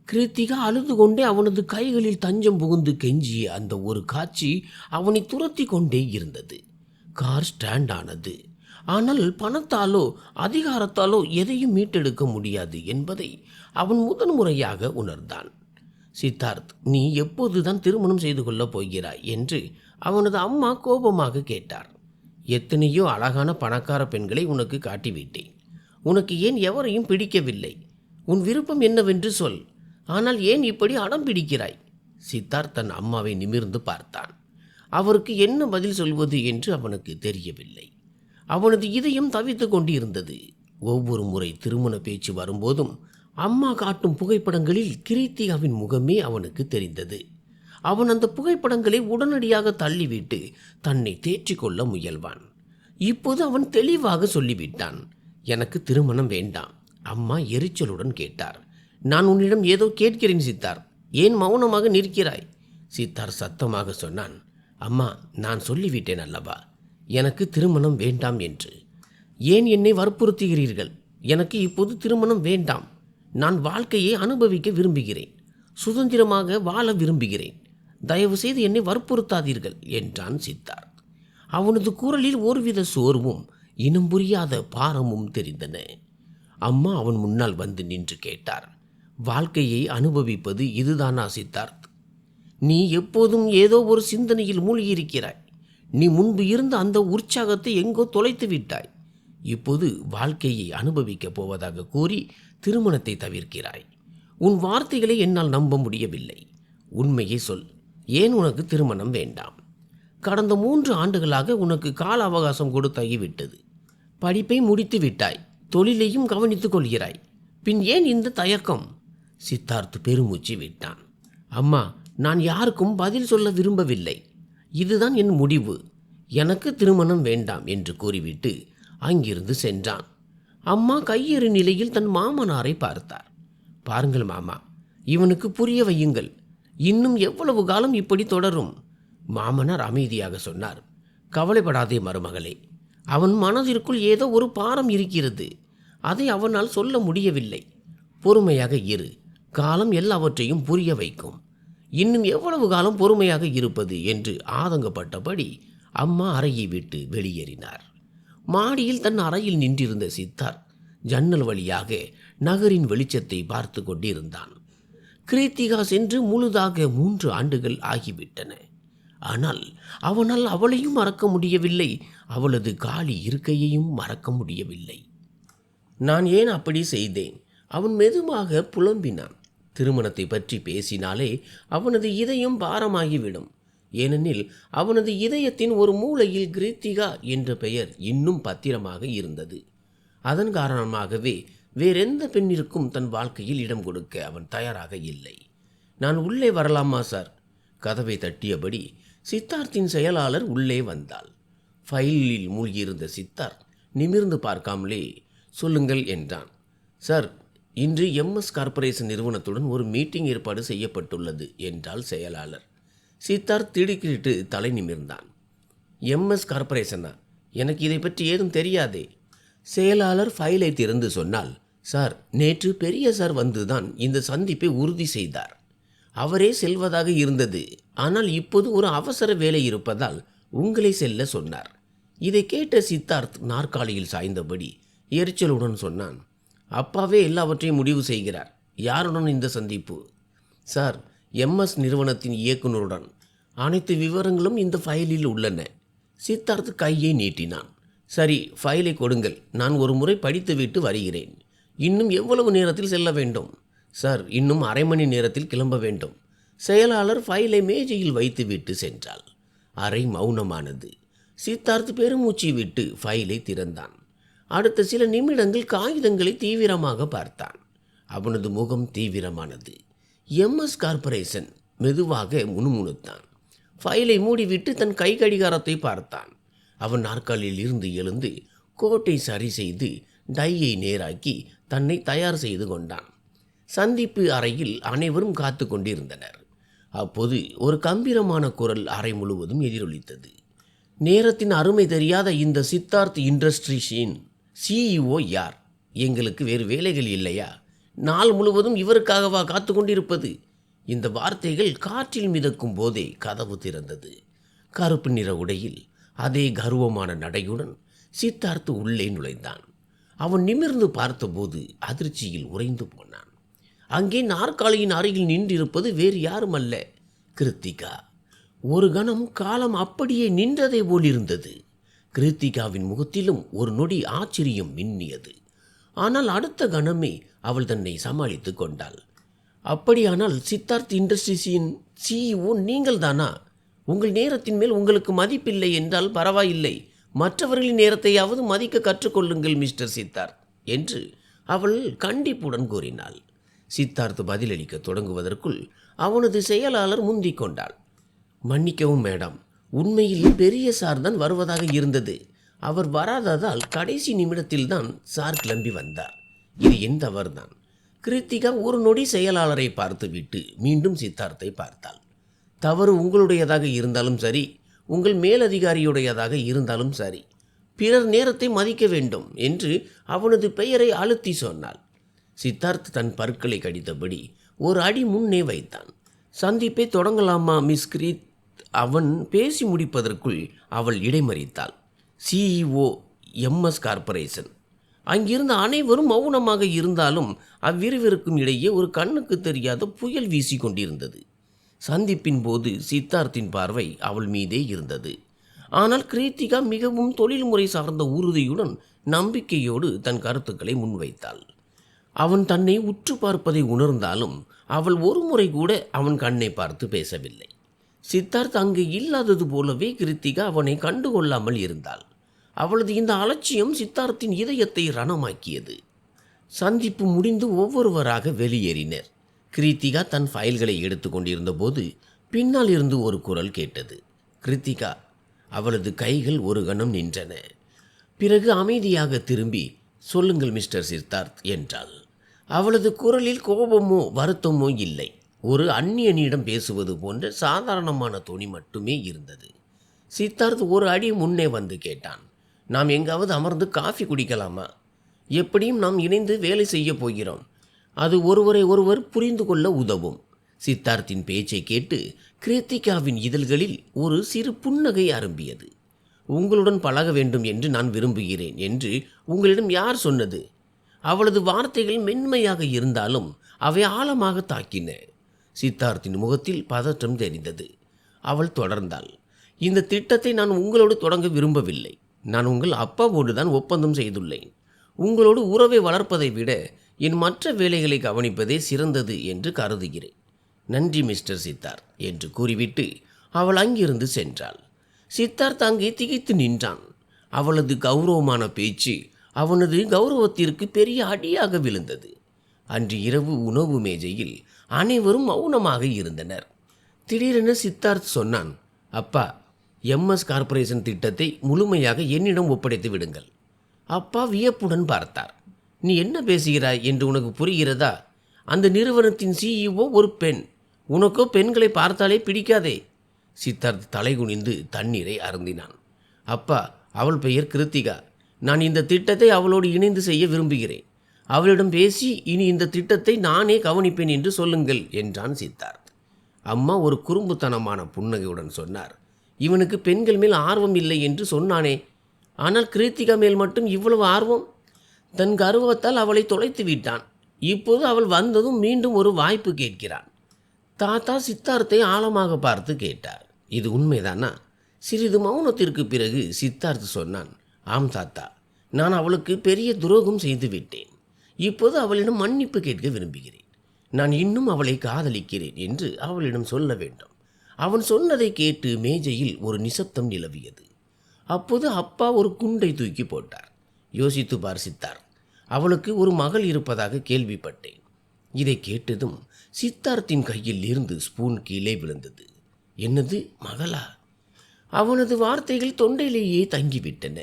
கிருத்திகா அழுது கொண்டே அவனது கைகளில் தஞ்சம் புகுந்து கெஞ்சிய அந்த ஒரு காட்சி அவனை துரத்தி கொண்டே இருந்தது. கார் ஸ்டாண்ட் ஆனது. ஆனால் பணத்தாலோ அதிகாரத்தாலோ எதையும் மீட்டெடுக்க முடியாது என்பதை அவன் முதன்முறையாக உணர்ந்தான். சித்தார்த், நீ எப்போதுதான் திருமணம் செய்து கொள்ளப் போகிறாய் என்று அவனது அம்மா கோபமாக கேட்டார். எத்தனையோ அழகான பணக்கார பெண்களை உனக்கு காட்டிவிட்டேன். உனக்கு ஏன் எவரையும் பிடிக்கவில்லை? உன் விருப்பம் என்னவென்று சொல். ஆனால் ஏன் இப்படி அடம் பிடிக்கிறாய்? சித்தார்த் தன் அம்மாவை நிமிர்ந்து பார்த்தான். அவருக்கு என்ன பதில் சொல்வது என்று அவனுக்கு தெரியவில்லை. அவனது இதயம் தவித்து கொண்டு இருந்தது. ஒவ்வொரு முறை திருமண பேச்சு வரும்போதும் அம்மா காட்டும் புகைப்படங்களில் கிருத்திகாவின் முகமே அவனுக்கு தெரிந்தது. அவன் அந்த புகைப்படங்களை உடனடியாக தள்ளிவிட்டு தன்னை தேற்றிக்கொள்ள முயல்வான். இப்போது அவன் தெளிவாக சொல்லிவிட்டான், எனக்கு திருமணம் வேண்டாம். அம்மா எரிச்சலுடன் கேட்டார், நான் உன்னிடம் ஏதோ கேட்கிறேன் சித்தார்த், ஏன் மௌனமாக நிற்கிறாய்? சித்தார்த் சத்தமாக சொன்னான், அம்மா, நான் சொல்லிவிட்டேன் அல்லவா எனக்கு திருமணம் வேண்டாம் என்று. ஏன் என்னை வற்புறுத்துகிறீர்கள்? எனக்கு இப்போது திருமணம் வேண்டாம். நான் வாழ்க்கையை அனுபவிக்க விரும்புகிறேன், சுதந்திரமாக வாழ விரும்புகிறேன். தயவு செய்து என்னை வற்புறுத்தாதீர்கள் என்றான் சித்தார்த். அவனது குரலில் ஒருவித சோர்வும் இனம் புரியாத பாரமும் தெரிந்தன. அம்மா அவன் முன்னால் வந்து நின்று கேட்டார், வாழ்க்கையை அனுபவிப்பது இதுதானா சித்தார்த்? நீ எப்போதும் ஏதோ ஒரு சிந்தனையில் மூழ்கியிருக்கிறாய். நீ முன்பு இருந்த அந்த உற்சாகத்தை எங்கோ தொலைத்து விட்டாய். இப்போது வாழ்க்கையை அனுபவிக்கப் போவதாக கூறி திருமணத்தை தவிர்க்கிறாய். உன் வார்த்தைகளை என்னால் நம்ப முடியவில்லை. உண்மையை சொல், ஏன் உனக்கு திருமணம் வேண்டாம்? கடந்த 3 ஆண்டுகளாக உனக்கு கால அவகாசம் கொடுத்தாகிவிட்டது. படிப்பை முடித்து விட்டாய், தொழிலையும் கவனித்துக் கொள்கிறாய். பின் ஏன் இந்த தயக்கம்? சித்தார்த் பெருமூச்சு விட்டான். அம்மா, நான் யாருக்கும் பதில் சொல்ல விரும்பவில்லை. இதுதான் என் முடிவு. எனக்கு திருமணம் வேண்டாம் என்று கூறிவிட்டு அங்கிருந்து சென்றான். அம்மா கையெறு நிலையில் தன் மாமனாரை பார்த்தார். பாருங்கள் மாமா, இவனுக்கு புரிய வையுங்கள். இன்னும் எவ்வளவு காலம் இப்படி தொடரும்? மாமனார் அமைதியாக சொன்னார், கவலைப்படாதே மருமகளே. அவன் மனதிற்குள் ஏதோ ஒரு பாரம் இருக்கிறது. அதை அவனால் சொல்ல முடியவில்லை. பொறுமையாக இரு, காலம் எல்லாவற்றையும் புரிய வைக்கும். இன்னும் எவ்வளவு காலம் பொறுமையாக இருப்பது என்று ஆதங்கப்பட்டபடி அம்மா அறையை விட்டு வெளியேறினார். மாடியில் தன் அறையில் நின்றிருந்த சித்தார்த் ஜன்னல் வழியாக நகரின் வெளிச்சத்தை பார்த்து கொண்டிருந்தான். கிருத்திகா சென்று முழுதாக 3 ஆண்டுகள் ஆகிவிட்டன. ஆனால் அவனால் அவளையும் மறக்க முடியவில்லை, அவளது காலி இருக்கையையும் மறக்க முடியவில்லை. நான் ஏன் அப்படி செய்தேன்? அவன் மெதுவாக புலம்பினான். திருமணத்தை பற்றி பேசினாலே அவனது இதயம் பாரமாகிவிடும். ஏனெனில் அவனது இதயத்தின் ஒரு மூலையில் கிருத்திகா என்ற பெயர் இன்னும் பத்திரமாக இருந்தது. அதன் காரணமாகவே வேறெந்த பெண்ணிற்கும் தன் வாழ்க்கையில் இடம் கொடுக்க அவன் தயாராக இல்லை. நான் உள்ளே வரலாமா சார்? கதவை தட்டியபடி சித்தார்த்தின் செயலாளர் உள்ளே வந்தாள். ஃபைலில் மூழ்கியிருந்த சித்தார்த் நிமிர்ந்து பார்க்காமலே சொல்லுங்கள் என்றான். சார், இன்று எம்எஸ் கார்ப்பரேஷன் நிறுவனத்துடன் ஒரு மீட்டிங் ஏற்பாடு செய்யப்பட்டுள்ளது என்றாள் செயலாளர். சித்தார்த் திடுக்கிட்டு தலை நிமிர்ந்தான். எம்எஸ் கார்ப்பரேஷனா? எனக்கு இதை பற்றி ஏதும் தெரியாதே. செயலாளர் ஃபைலை திறந்து சொன்னால், சார், நேற்று பெரிய சார் வந்துதான் இந்த சந்திப்பை உறுதி செய்தார். அவரே செல்வதாக இருந்தது. ஆனால் இப்போது ஒரு அவசர வேலை இருப்பதால் உங்களை செல்ல சொன்னார். இதை கேட்ட சித்தார்த் நாற்காலியில் சாய்ந்தபடி எரிச்சலுடன் சொன்னான், அப்பாவே எல்லாவற்றையும் முடிவு செய்கிறார். யாருடன் இந்த சந்திப்பு? சார், எம்எஸ் நிறுவனத்தின் இயக்குநருடன். அனைத்து விவரங்களும் இந்த ஃபைலில் உள்ளன. சித்தார்த் கையை நீட்டினான். சரி, ஃபைலை கொடுங்கள், நான் ஒரு முறை படித்துவிட்டு வருகிறேன். இன்னும் எவ்வளவு நேரத்தில் செல்ல வேண்டும்? சார், இன்னும் அரை மணி நேரத்தில் கிளம்ப வேண்டும். செயலாளர் ஃபைலை மேஜையில் வைத்துவிட்டு சென்றாள். அறை மௌனமானது. சித்தார்த் பெருமூச்சு விட்டு ஃபைலை திறந்தான். அடுத்த சில நிமிடங்கள் காகிதங்களை தீவிரமாக பார்த்தான். அவனது முகம் தீவிரமானது. எம்எஸ் கார்ப்பரேஷன் மெதுவாக முணுமுணுத்தான். ஃபைலை மூடிவிட்டு தன் கை கடிகாரத்தை பார்த்தான். அவன் நாற்காலியில் இருந்து எழுந்து கோட்டை சரி செய்து டையை நேராக்கி தன்னை தயார் செய்து கொண்டான். சந்திப்பு அறையில் அனைவரும் காத்து கொண்டிருந்தனர். அப்போது ஒரு கம்பீரமான குரல் அறை முழுவதும் எதிரொலித்தது. நேரத்தின் அருமை தெரியாத இந்த சித்தார்த் இண்டஸ்ட்ரீஸின் சிஇஓ யார்? எங்களுக்கு வேறு வேலைகள் இல்லையா? நாள் முழுவதும் இவருக்காகவா காத்து கொண்டிருப்பது? இந்த வார்த்தைகள் காற்றில் மிதக்கும் போதே கதவு திறந்தது. கருப்பு நிற உடையில் அதே கர்வமான நடையுடன் சித்தார்த் உள்ளே நுழைந்தான். அவன் நிமிர்ந்து பார்த்தபோது அதிர்ச்சியில் உறைந்து போனான். அங்கே நாற்காலியின் அருகில் நின்றிருப்பது வேறு யாரும் அல்ல, கிருத்திகா. ஒரு கணம் காலம் அப்படியே நின்றதை போலிருந்தது. கிருத்திகாவின் முகத்திலும் ஒரு நொடி ஆச்சரியம் மின்னியது. ஆனால் அடுத்த கணமே அவள் தன்னை சமாளித்து கொண்டாள். அப்படியானால் சித்தார்த் இண்டஸ்ட்ரீஸின் சிஇஓ நீங்கள் தானா? உங்கள் நேரத்தின் மேல் உங்களுக்கு மதிப்பில்லை என்றால் பரவாயில்லை, மற்றவர்களின் நேரத்தையாவது மதிக்க கற்றுக்கொள்ளுங்கள் மிஸ்டர் சித்தார்த். என்று அவள் கண்டிப்புடன் கூறினாள். சித்தார்த் பதிலளிக்க தொடங்குவதற்குள் அவனது செயலாளர் முந்திக் கொண்டாள். மன்னிக்கவும் மேடம், உண்மையில் பெரிய சார் தான் வருவதாக இருந்தது. அவர் வராததால் கடைசி நிமிடத்தில்தான் சார் கிளம்பி வந்தார். இது என் தவறுதான். கிருத்திகா ஒரு நொடி செயலாளரை பார்த்துவிட்டு மீண்டும் சித்தார்த்தை பார்த்தாள். தவறு உங்களுடையதாக இருந்தாலும் சரி, உங்கள் மேலதிகாரியுடையதாக இருந்தாலும் சரி, பிறர் நேரத்தை மதிக்க வேண்டும் என்று அவனது பெயரை அழுத்தி சொன்னாள். சித்தார்த் தன் பற்களை கடித்தபடி ஒரு அடி முன்னே வைத்தான். சந்திப்பை தொடங்கலாமா மிஸ் கிரீத்? அவன் பேசி முடிப்பதற்குள் அவள் இடைமறித்தாள். CEO MS corporation. அங்கிருந்த அனைவரும் மௌனமாக இருந்தாலும் அவ்விருவருக்கும் இடையே ஒரு கண்ணுக்கு தெரியாத புயல் வீசி கொண்டிருந்தது. சந்திப்பின் போது சித்தார்த்தின் பார்வை அவள் மீதே இருந்தது. ஆனால் கிருத்திகா மிகவும் தொழில்முறை சார்ந்த உறுதியுடன் நம்பிக்கையோடு தன் கருத்துக்களை முன்வைத்தாள். அவன் தன்னை உற்று பார்ப்பதை உணர்ந்தாலும் அவள் ஒரு முறை கூட அவன் கண்ணை பார்த்து பேசவில்லை. சித்தார்த் அங்கு இல்லாதது போலவே கிருத்திகா அவனை கண்டுகொள்ளாமல் இருந்தாள். அவளது இந்த அலட்சியம் சித்தார்த்தின் இதயத்தை ரணமாக்கியது. சந்திப்பு முடிந்து ஒவ்வொருவராக வெளியேறினர். கிருத்திகா தன் ஃபைல்களை எடுத்து கொண்டிருந்த போது பின்னால் இருந்து ஒரு குரல் கேட்டது. கிருத்திகா. அவளது கைகள் ஒரு கணம் நின்றன. பிறகு அமைதியாக திரும்பி, சொல்லுங்கள் மிஸ்டர் சித்தார்த் என்றாள். அவளது குரலில் கோபமோ வருத்தமோ இல்லை. ஒரு அந்நியனிடம் பேசுவது போன்ற சாதாரணமான தொனி மட்டுமே இருந்தது. சித்தார்த் ஒரு அடி முன்னே வந்து கேட்டான். நாம் எங்காவது அமர்ந்து காஃபி குடிக்கலாமா? எப்படியும் நாம் இணைந்து வேலை செய்ய போகிறோம். அது ஒருவரை ஒருவர் புரிந்து கொள்ள உதவும். சித்தார்த்தின் பேச்சை கேட்டு கிருத்திகாவின் இதழ்களில் ஒரு சிறு புன்னகை அரும்பியது. உங்களுடன் பழக வேண்டும் என்று நான் விரும்புகிறேன் என்று உங்களிடம் யார் சொன்னது? அவளது வார்த்தைகள் மென்மையாக இருந்தாலும் அவை ஆழமாக தாக்கின. சித்தார்த்தின் முகத்தில் பதற்றம் தெரிந்தது. அவள் தொடர்ந்தாள். இந்த திட்டத்தை நான் உங்களோடு தொடங்க விரும்பவில்லை. நான் உங்கள் அப்பாவோடு தான் ஒப்பந்தம் செய்துள்ளேன். உங்களோடு உறவை வளர்ப்பதை விட என் மற்ற வேலைகளை கவனிப்பதே சிறந்தது என்று கருதுகிறேன். நன்றி மிஸ்டர் சித்தார்த் என்று கூறிவிட்டு அவள் அங்கிருந்து சென்றாள். சித்தார்த் அங்கே திகைத்து நின்றான். அவளது கௌரவமான பேச்சு அவனது கௌரவத்திற்கு பெரிய அடியாக விழுந்தது. அன்று இரவு உணவு மேஜையில் அனைவரும் மௌனமாக இருந்தனர். திடீரென சித்தார்த் சொன்னான். அப்பா, MS கார்ப்பரேஷன் திட்டத்தை முழுமையாக என்னிடம் ஒப்படைத்து விடுங்கள். அப்பா வியப்புடன் பார்த்தார். நீ என்ன பேசுகிறாய் என்று உனக்கு புரிகிறதா? அந்த நிறுவனத்தின் CEO ஒரு பெண். உனக்கோ பெண்களை பார்த்தாலே பிடிக்காதே. சித்தார்த் தலைகுனிந்து தண்ணீரை அருந்தினான். அப்பா, அவள் பெயர் கிருத்திகா. நான் இந்த திட்டத்தை அவளோடு இணைந்து செய்ய விரும்புகிறேன். அவளிடம் பேசி இனி இந்த திட்டத்தை நானே கவனிப்பேன் என்று சொல்லுங்கள் என்றான் சித்தார்த். அம்மா ஒரு குறும்புத்தனமான புன்னகையுடன் சொன்னார். இவனுக்கு பெண்கள் மேல் ஆர்வம் இல்லை என்று சொன்னானே, ஆனால் கிருத்திகா மேல் மட்டும் இவ்வளவு ஆர்வம்? தன் கர்வத்தால் அவளை தொலைத்து விட்டான். இப்போது அவள் வந்ததும் மீண்டும் ஒரு வாய்ப்பு கேட்கிறான். தாத்தா சித்தார்த்தை ஆழமாக பார்த்து கேட்டார். இது உண்மைதானா? சிறிது மௌனத்திற்கு பிறகு சித்தார்த் சொன்னான். ஆம் தாத்தா, நான் அவளுக்கு பெரிய துரோகம் செய்து விட்டேன். இப்போது அவளிடம் மன்னிப்பு கேட்க விரும்புகிறேன். நான் இன்னும் அவளை காதலிக்கிறேன் என்று அவளிடம் சொல்ல வேண்டும். அவன் சொன்னதை கேட்டு மேஜையில் ஒரு நிசப்தம் நிலவியது. அப்போது அப்பா ஒரு குண்டை தூக்கி போட்டார். யோசித்து பார் சித்தார்த், அவளுக்கு ஒரு மகள் இருப்பதாக கேள்விப்பட்டேன். இதை கேட்டதும் சித்தார்த்தின் கையில் இருந்து ஸ்பூன் கீழே விழுந்தது. என்னது, மகளா? அவனது வார்த்தைகள் தொண்டையிலேயே தங்கிவிட்டன.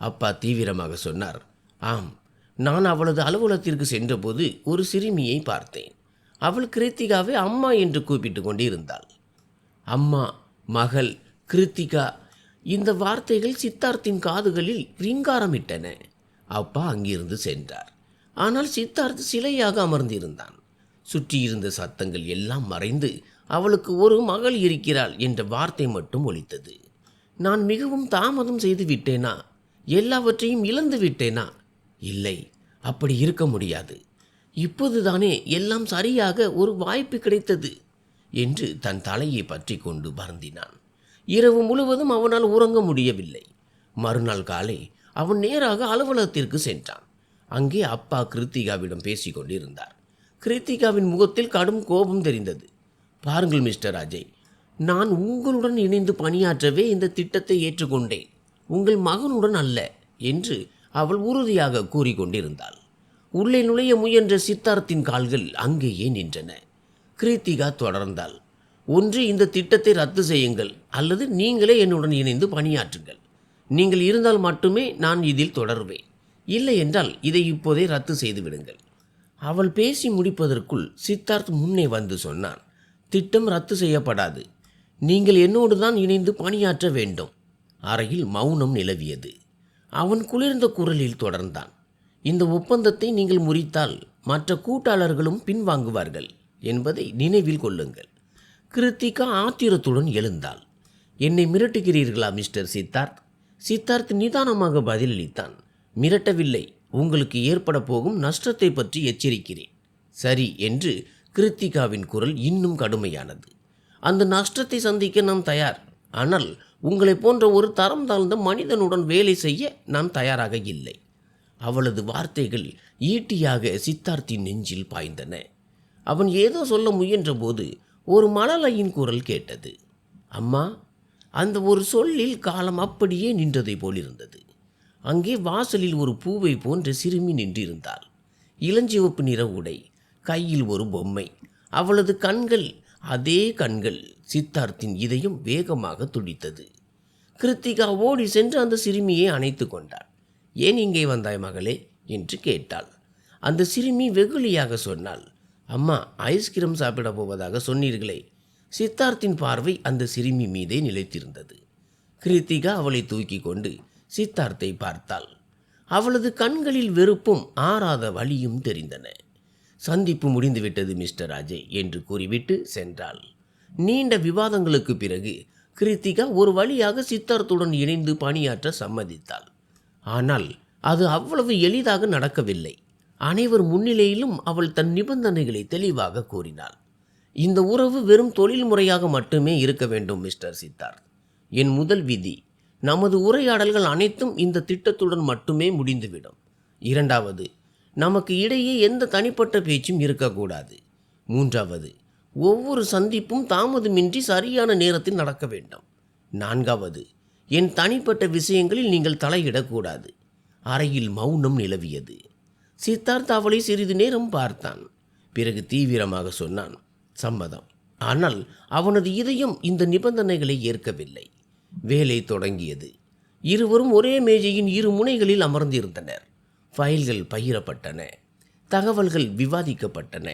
அப்பா தீவிரமாக சொன்னார். ஆம், நான் அவளது அலுவலகத்திற்கு சென்றபோது ஒரு சிறுமியை பார்த்தேன். அவள் கிருத்திகாவை அம்மா என்று கூப்பிட்டு கொண்டிருந்தாள். அம்மா, மகள், கிருத்திகா, இந்த வார்த்தைகள் சித்தார்த்தின் காதுகளில் ரீங்காரமிட்டன. அப்பா அங்கிருந்து சென்றார். ஆனால் சித்தார்த் சிலையாக அமர்ந்திருந்தான். சுற்றியிருந்த சத்தங்கள் எல்லாம் மறைந்து அவளுக்கு ஒரு மகள் இருக்கிறாள் என்ற வார்த்தை மட்டும் ஒலித்தது. நான் மிகவும் தாமதம் செய்து விட்டேனா? எல்லாவற்றையும் இழந்து விட்டேனா? இல்லை, அப்படி இருக்க முடியாது. இப்போதுதானே எல்லாம் சரியாக ஒரு வாய்ப்பு கிடைத்தது என்று தன் தலையை பற்றி கொண்டு வருந்தினான். இரவு முழுவதும் அவனால் உறங்க முடியவில்லை. மறுநாள் காலை அவன் நேராக அலுவலகத்திற்கு சென்றான். அங்கே அப்பா கிருத்திகாவிடம் பேசிக் கொண்டிருந்தார். கிருத்திகாவின் முகத்தில் கடும் கோபம் தெரிந்தது. பாருங்கள் மிஸ்டர் அஜய், நான் உங்களுடன் இணைந்து பணியாற்றவே இந்த திட்டத்தை ஏற்றுக்கொண்டேன், உங்கள் மகனுடன் அல்ல என்று அவள் உறுதியாக கூறிக்கொண்டிருந்தாள். உள்ளே நுழைய முயன்ற சித்தார்த்தின் கால்கள் அங்கேயே நின்றன. கிருத்திகா தொடர்ந்தாள். ஒன்று இந்த திட்டத்தை ரத்து செய்யுங்கள், அல்லது நீங்களே என்னுடன் இணைந்து பணியாற்றுங்கள். நீங்கள் இருந்தால் மட்டுமே நான் இதில் தொடர்வேன். இல்லை என்றால் இதை இப்போதே ரத்து செய்து விடுங்கள். அவள் பேசி முடிப்பதற்குள் சித்தார்த் முன்னே வந்து சொன்னான், திட்டம் ரத்து செய்யப்படாது. நீங்கள் என்னோடு தான் இணைந்து பணியாற்ற வேண்டும். அறையில் மௌனம் நிலவியது. அவன் குளிர்ந்த குரலில் தொடர்ந்தான், இந்த ஒப்பந்தத்தை நீங்கள் முறித்தால் மற்ற கூட்டாளர்களும் பின்வாங்குவார்கள் என்பதை நினைவில் கொள்ளுங்கள். கிருத்திகா ஆத்திரத்துடன் எழுந்தாள். என்னை மிரட்டுகிறீர்களா மிஸ்டர் சித்தார்த்? சித்தார்த் நிதானமாக பதிலளித்தான். மிரட்டவில்லை, உங்களுக்கு ஏற்பட போகும் நஷ்டத்தை பற்றி எச்சரிக்கிறேன். சரி என்று கிருத்திகாவின் குரல் இன்னும் கடுமையானது. அந்த நஷ்டத்தை சந்திக்க நான் தயார். ஆனால் உங்களை போன்ற ஒரு தரம் தாழ்ந்த மனிதனுடன் வேலை செய்ய நான் தயாராக இல்லை. அவளது வார்த்தைகள் ஈட்டியாக சித்தார்த்தின் நெஞ்சில் பாய்ந்தன. அவன் ஏதோ சொல்ல முயன்றபோது ஒரு மழலையின் குரல் கேட்டது. அம்மா, அந்த ஒரு சொல்லில் காலம் அப்படியே நின்றதை போலிருந்தது. அங்கே வாசலில் ஒரு பூவை போன்ற சிறுமி நின்றிருந்தாள். இளஞ்சிவப்பு நிற உடை, கையில் ஒரு பொம்மை. அவளது கண்கள், அதே கண்கள். சித்தார்த்தின் இதயம் வேகமாக துடித்தது. கிருத்திகா ஓடி சென்று அந்த சிறுமியை அணைத்து கொண்டாள். ஏன் இங்கே வந்தாய் மகளே என்று கேட்டாள். அந்த சிறுமி வெகுளியாக சொன்னாள், அம்மா, ஐஸ்கிரீம் சாப்பிட போவதாக சொன்னீர்களே. சித்தார்த்தின் பார்வை அந்த சிறுமி மீதே நிலைத்திருந்தது. கிருத்திகா அவளை தூக்கி கொண்டு சித்தார்த்தை பார்த்தாள். அவளது கண்களில் வெறுப்பும் ஆறாத வலியும் தெரிந்தன. சந்திப்பு முடிந்துவிட்டது மிஸ்டர் அஜய் என்று கூறிவிட்டு சென்றாள். நீண்ட விவாதங்களுக்கு பிறகு கிருத்திகா ஒரு வழியாக சித்தார்த்துடன் இணைந்து பணியாற்ற சம்மதித்தாள். ஆனால் அது அவ்வளவு எளிதாக நடக்கவில்லை. அனைவர் முன்னிலையிலும் அவள் தன் நிபந்தனைகளை தெளிவாக கூறினாள். இந்த உறவு வெறும் தொழில் முறையாக மட்டுமே இருக்க வேண்டும் மிஸ்டர் சித்தார்த். என் முதல் விதி, நமது உரையாடல்கள் அனைத்தும் இந்த திட்டத்துடன் மட்டுமே முடிந்துவிடும். இரண்டாவது, நமக்கு இடையே எந்த தனிப்பட்ட பேச்சும் இருக்கக்கூடாது. மூன்றாவது, ஒவ்வொரு சந்திப்பும் தாமதமின்றி சரியான நேரத்தில் நடக்க வேண்டும். நான்காவது, என் தனிப்பட்ட விஷயங்களில் நீங்கள் தலையிடக்கூடாது. அறையில் மௌனம் நிலவியது. சித்தார்த் அவளை சிறிது நேரம் பார்த்தான். பிறகு தீவிரமாக சொன்னான், சம்மதம். ஆனால் அவனது இதயம் இந்த நிபந்தனைகளை ஏற்கவில்லை. வேலை தொடங்கியது. இருவரும் ஒரே மேஜையின் இரு முனைகளில் அமர்ந்திருந்தனர். ஃபைல்கள் பகிரப்பட்டன, தகவல்கள் விவாதிக்கப்பட்டன.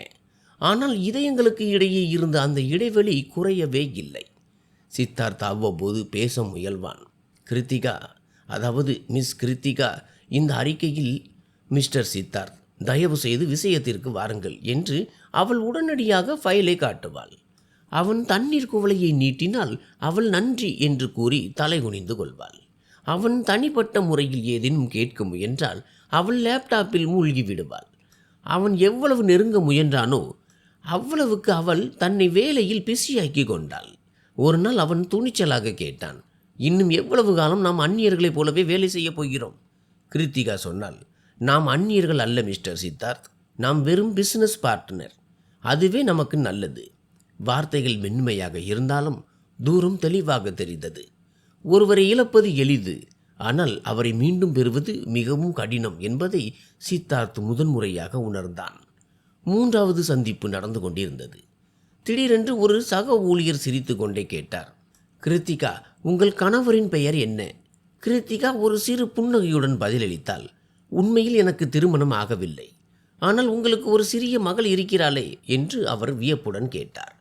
ஆனால் இதயங்களுக்கு இடையே இருந்த அந்த இடைவெளி குறையவே இல்லை. சித்தார்த் அவ்வப்போது பேச முயல்வான். கிருத்திகா, அதாவது மிஸ் கிருத்திகா, இந்த அறிக்கையில் மிஸ்டர் சித்தார்த், தயவு செய்து விஷயத்திற்கு வாருங்கள் என்று அவள் உடனடியாக ஃபைலை காட்டுவாள். அவன் தண்ணீர் குவளையை நீட்டினால் அவள் நன்றி என்று கூறி தலை குனிந்து கொள்வாள். அவன் தனிப்பட்ட முறையில் ஏதேனும் கேட்க முயன்றால் அவள் லேப்டாப்பில் மூழ்கி விடுவாள். அவன் எவ்வளவு நெருங்க முயன்றானோ அவ்வளவுக்கு அவள் தன்னை வேலையில் பிஸியாக்கி கொண்டாள். ஒரு நாள் அவன் துணிச்சலாக கேட்டான், இன்னும் எவ்வளவு காலம் நாம் அந்நியர்களைப் போலவே வேலை செய்யப் போகிறோம்? கிருத்திகா சொன்னாள், நாம் அந்நியர்கள் அல்ல மிஸ்டர் சித்தார்த், நாம் வெறும் பிசினஸ் பார்ட்னர். அதுவே நமக்கு நல்லது. வார்த்தைகள் மென்மையாக இருந்தாலும் தூரம் தெளிவாக தெரிந்தது. ஒருவரை இழப்பது எளிது, ஆனால் அவரை மீண்டும் பெறுவது மிகவும் கடினம் என்பதை சித்தார்த் முதன்முறையாக உணர்ந்தான். மூன்றாவது சந்திப்பு நடந்து கொண்டிருந்தது. திடீரென்று ஒரு சக ஊழியர் சிரித்து கொண்டே கேட்டார், கிருத்திகா, உங்கள் கணவரின் பெயர் என்ன? கிருத்திகா ஒரு சிறு புன்னகையுடன் பதிலளித்தாள், உண்மையில் எனக்கு திருமணம் ஆகவில்லை, ஆனால் உங்களுக்கு ஒரு சிறிய மகள் இருக்கிறாளே என்று அவர் வியப்புடன் கேட்டார்.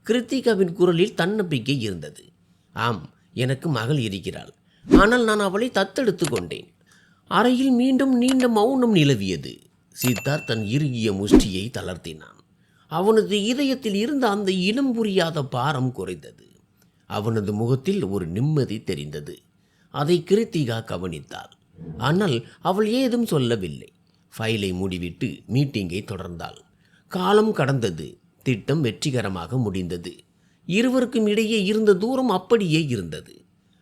கிருத்திகாவின் குரலில் தன்னம்பிக்கை இருந்தது. ஆம், எனக்கு மகள் இருக்கிறாள், ஆனால் நான் அவளை தத்தெடுத்து கொண்டேன். அறையில் மீண்டும் நீண்ட மௌனம் நிலவியது. சித்தார்த் தன் இறுகிய முஷ்டியை தளர்த்தினான். அவனது இதயத்தில் இருந்த அந்த இனம் புரியாத பாரம் குறைந்தது. அவனது முகத்தில் ஒரு நிம்மதி தெரிந்தது. அதை கிருத்திகா கவனித்தாள். ஆனால் அவள் ஏதும் சொல்லவில்லை. ஃபைலை மூடிவிட்டு மீட்டிங்கை தொடர்ந்தாள். காலம் கடந்தது. திட்டம் வெற்றிகரமாக முடிந்தது. இருவருக்கும் இடையே இருந்த தூரம் அப்படியே இருந்தது.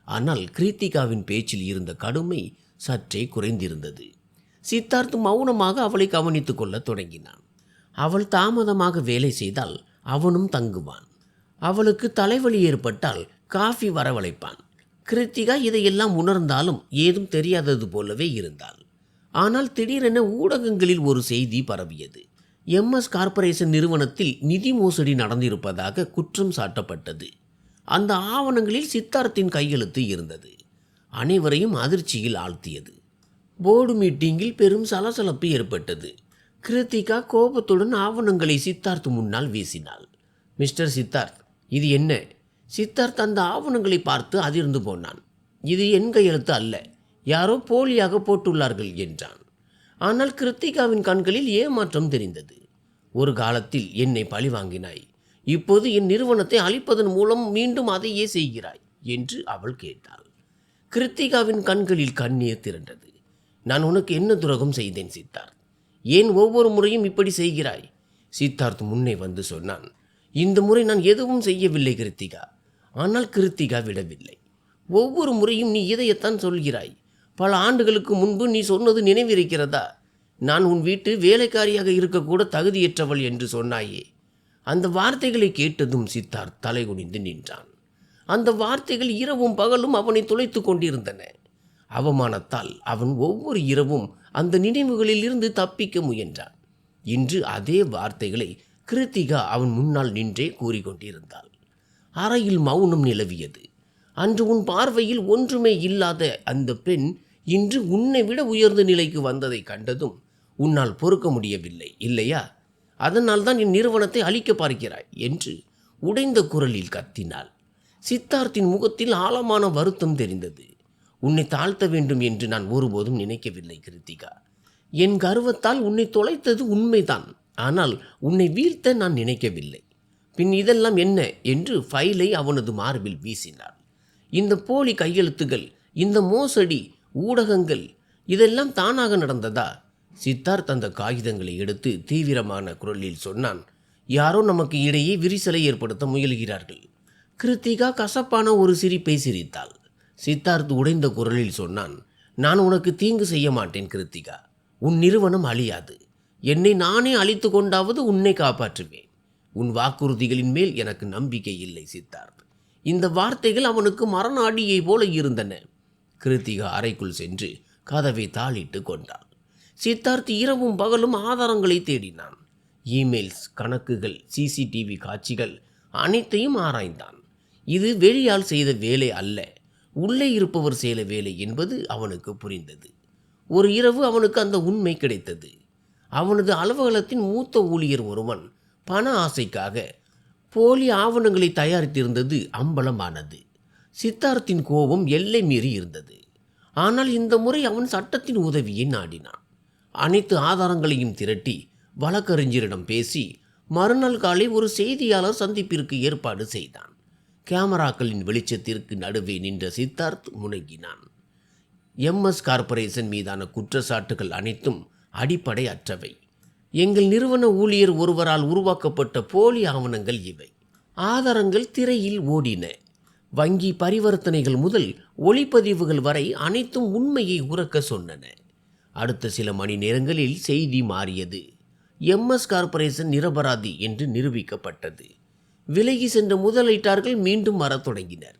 ஆனால் கிருத்திகாவின் பேச்சில் இருந்த கடுமை சற்றே குறைந்திருந்தது. சித்தார்த் மௌனமாக அவளை கவனித்துக் கொள்ளத் தொடங்கினான். அவள் தாமதமாக வேலை செய்தால் அவனும் தங்குவான். அவளுக்கு தலைவலி ஏற்பட்டால் காஃபி வரவழைப்பான். கிருத்திகா இதையெல்லாம் உணர்ந்தாலும் ஏதும் தெரியாதது போலவே இருந்தாள். ஆனால் திடீரென ஊடகங்களில் ஒரு செய்தி பரவியது. MS கார்ப்பரேஷன் நிறுவனத்தில் நிதி மோசடி நடந்திருப்பதாக குற்றம் சாட்டப்பட்டது. அந்த ஆவணங்களில் சித்தார்த்தின் கையெழுத்து இருந்தது. அனைவரையும் அதிர்ச்சியில் ஆழ்த்தியது. போர்டு மீட்டிங்கில் பெரும் சலசலப்பு ஏற்பட்டது. கிருத்திகா கோபத்துடன் ஆவணங்களை சித்தார்த் முன்னால் வீசினாள். மிஸ்டர் சித்தார்த், இது என்ன? சித்தார்த் அந்த ஆவணங்களை பார்த்து அதிர்ந்து போனான். இது என் கையெழுத்து அல்ல, யாரோ போலியாக போட்டுள்ளார்கள் என்றான். ஆனால் கிருத்திகாவின் கண்களில் ஏமாற்றம் தெரிந்தது. ஒரு காலத்தில் என்னை பழி வாங்கினாய், இப்போது என் நிறுவனத்தை அழிப்பதன் மூலம் மீண்டும் அதையே செய்கிறாய் என்று அவள் கேட்டாள். கிருத்திகாவின் கண்களில் கண்ணீர் திரண்டது. நான் உனக்கு என்ன துரோகம் செய்தேன் சித்தார்த்? ஏன் ஒவ்வொரு முறையும் இப்படி செய்கிறாய்? சித்தார்த் முன்னே வந்து சொன்னான். இந்த முறை நான் எதுவும் செய்யவில்லை கிருத்திகா. ஆனால் கிருத்திகா விடவில்லை. ஒவ்வொரு முறையும் நீ இதையத்தான் சொல்கிறாய். பல ஆண்டுகளுக்கு முன்பு நீ சொன்னது நினைவிருக்கிறதா? நான் உன் வீட்டு வேலைக்காரியாக இருக்கக்கூட தகுதியற்றவள் என்று சொன்னாயே. அந்த வார்த்தைகளை கேட்டதும் சித்தார்த் தலைகுனிந்து நின்றான். அந்த வார்த்தைகள் இரவும் பகலும் அவனை துளைத்து கொண்டிருந்தன. அவமானத்தால் அவன் ஒவ்வொரு இரவும் அந்த நினைவுகளில் இருந்து தப்பிக்க முயன்றான். இன்று அதே வார்த்தைகளை கிருத்திகா அவன் முன்னால் நின்றே கூறிக்கொண்டிருந்தாள். அறையில் மௌனம் நிலவியது. அன்று உன் பார்வையில் ஒன்றுமே இல்லாத அந்த பெண் இன்று உன்னை விட உயர்ந்த நிலைக்கு வந்ததை கண்டதும் உன்னால் பொறுக்க முடியவில்லை இல்லையா? அதனால் தான் என் நிறுவனத்தை அழிக்க பார்க்கிறாய் என்று உடைந்த குரலில் கத்தினாள். சித்தார்த்தின் முகத்தில் ஆழமான வருத்தம் தெரிந்தது. உன்னை தாழ்த்த வேண்டும் என்று நான் ஒருபோதும் நினைக்கவில்லை கிருத்திகா. என் கர்வத்தால் உன்னை தொலைத்தது உண்மைதான். ஆனால் உன்னை வீழ்த்த நான் நினைக்கவில்லை. பின் இதெல்லாம் என்ன என்று ஃபைலை அவனது மார்பில் வீசினாள். இந்த போலி கையெழுத்துகள், இந்த மோசடி, ஊடகங்கள் இதெல்லாம் தானாக நடந்ததா? சித்தார்த் அந்த காகிதங்களை எடுத்து தீவிரமான குரலில் சொன்னான். யாரோ நமக்கு இடையே விரிசலை ஏற்படுத்த முயல்கிறார்கள். கிருத்திகா கசப்பான ஒரு சிரிப்பை சிரித்தாள். சித்தார்த் உடைந்த குரலில் சொன்னான். நான் உனக்கு தீங்கு செய்ய மாட்டேன் கிருத்திகா. உன் நிறுவனம் அழியாது. என்னை நானே அழித்து கொண்டாவது உன்னை காப்பாற்றுவேன். உன் வாக்குறுதிகளின் மேல் எனக்கு நம்பிக்கை இல்லை சித்தார்த். இந்த வார்த்தைகள் அவனுக்கு மரண அடியை போல இருந்தன. கிருத்திகா அறைக்குள் சென்று கதவை தாளிட்டு கொண்டாள். சித்தார்த் இரவும் பகலும் ஆதாரங்களை தேடினான். இமெயில்ஸ், கணக்குகள், CCTV காட்சிகள் அனைத்தையும் ஆராய்ந்தான். இது வெளியால் செய்த வேலை அல்ல, உள்ளே இருப்பவர் செய்த வேலை என்பது அவனுக்கு புரிந்தது. ஒரு இரவு அவனுக்கு அந்த உண்மை கிடைத்தது. அவனது அலுவலகத்தின் மூத்த ஊழியர் ஒருவன் பண ஆசைக்காக போலி ஆவணங்களை தயாரித்திருந்தது அம்பலமானது. சித்தார்த்தின் கோபம் எல்லை மீறி இருந்தது. ஆனால் இந்த முறை அவன் சட்டத்தின் உதவியை நாடினான். அனைத்து ஆதாரங்களையும் திரட்டி வழக்கறிஞரிடம் பேசி மறுநாள் காலை ஒரு செய்தியாளர் சந்திப்பிற்கு ஏற்பாடு செய்தான். கேமராக்களின் வெளிச்சத்திற்கு நடுவே நின்ற சித்தார்த் முனகினான். MS கார்ப்பரேஷன் மீதான குற்றச்சாட்டுகள் அனைத்தும் அடிப்படை அற்றவை. எங்கள் நிறுவன ஊழியர் ஒருவரால் உருவாக்கப்பட்ட போலி ஆவணங்கள் இவை. ஆதாரங்கள் திரையில் ஓடின. வங்கி பரிவர்த்தனைகள் முதல் ஒளிப்பதிவுகள் வரை அனைத்தும் உண்மையை உரக்க சொன்னன. அடுத்த சில மணி நேரங்களில் செய்தி மாறியது. MS கார்ப்பரேஷன் நிரபராதி என்று நிரூபிக்கப்பட்டது. விலகி சென்ற முதலீட்டாளர்கள் மீண்டும் வரத் தொடங்கினர்.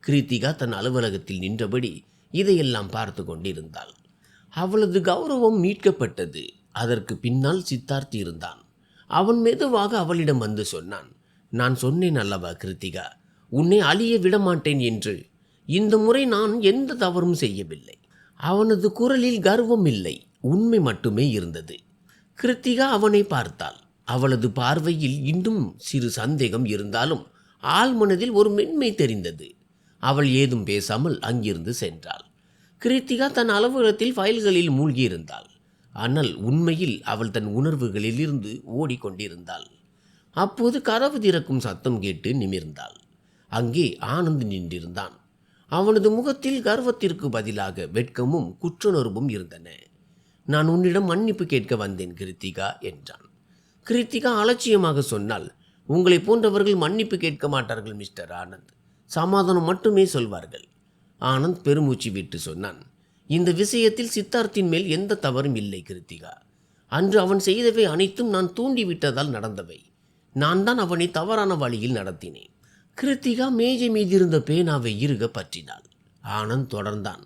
கிருத்திகா தன் அலுவலகத்தில் நின்றபடி இதையெல்லாம் பார்த்து கொண்டிருந்தாள். அவளது கௌரவம் மீட்கப்பட்டது. அதற்கு பின்னால் சித்தார்த் இருந்தான். அவன் மெதுவாக அவளிடம் வந்து சொன்னான். நான் சொன்னேன் அல்லவா கிருத்திகா, உன்னை அழிய விடமாட்டேன் என்று. இந்த முறை நான் எந்த தவறும் செய்யவில்லை. அவனது குரலில் கர்வம் இல்லை, உண்மை மட்டுமே இருந்தது. கிருத்திகா அவனை பார்த்தாள். அவளது பார்வையில் இன்னும் சிறு சந்தேகம் இருந்தாலும் ஆழ்மனதில் ஒரு மென்மை தெரிந்தது. அவள் ஏதும் பேசாமல் அங்கிருந்து சென்றாள். கிருத்திகா தன் அலுவலகத்தில் ஃபைல்களில் மூழ்கியிருந்தாள். ஆனால் உண்மையில் அவள் தன் உணர்வுகளில் இருந்து ஓடிக்கொண்டிருந்தாள். அப்போது கதவு திறக்கும் சத்தம் கேட்டு நிமிர்ந்தாள். அங்கே ஆனந்த் நின்றிருந்தான். அவனது முகத்தில் கர்வத்திற்கு பதிலாக வெட்கமும் குற்றுணர்வும் இருந்தன. நான் உன்னிடம் மன்னிப்பு கேட்க வந்தேன் கிருத்திகா என்றான். கிருத்திகா அலட்சியமாக சொன்னால், உங்களை போன்றவர்கள் மன்னிப்பு கேட்க மாட்டார்கள் மிஸ்டர் ஆனந்த், சமாதானம் மட்டுமே சொல்வார்கள். ஆனந்த் பெருமூச்சு விட்டு சொன்னான். இந்த விஷயத்தில் சித்தார்த்தின் மேல் எந்த தவறும் இல்லை கிருத்திகா. அன்று அவன் செய்தவை அனைத்தும் நான் தூண்டிவிட்டதால் நடந்தவை. நான் தான் அவனை தவறான வழியில் நடத்தினேன். கிருத்திகா மேஜை மீதிருந்த பேனாவை இறுக பற்றினாள். ஆனந்த் தொடர்ந்தான்.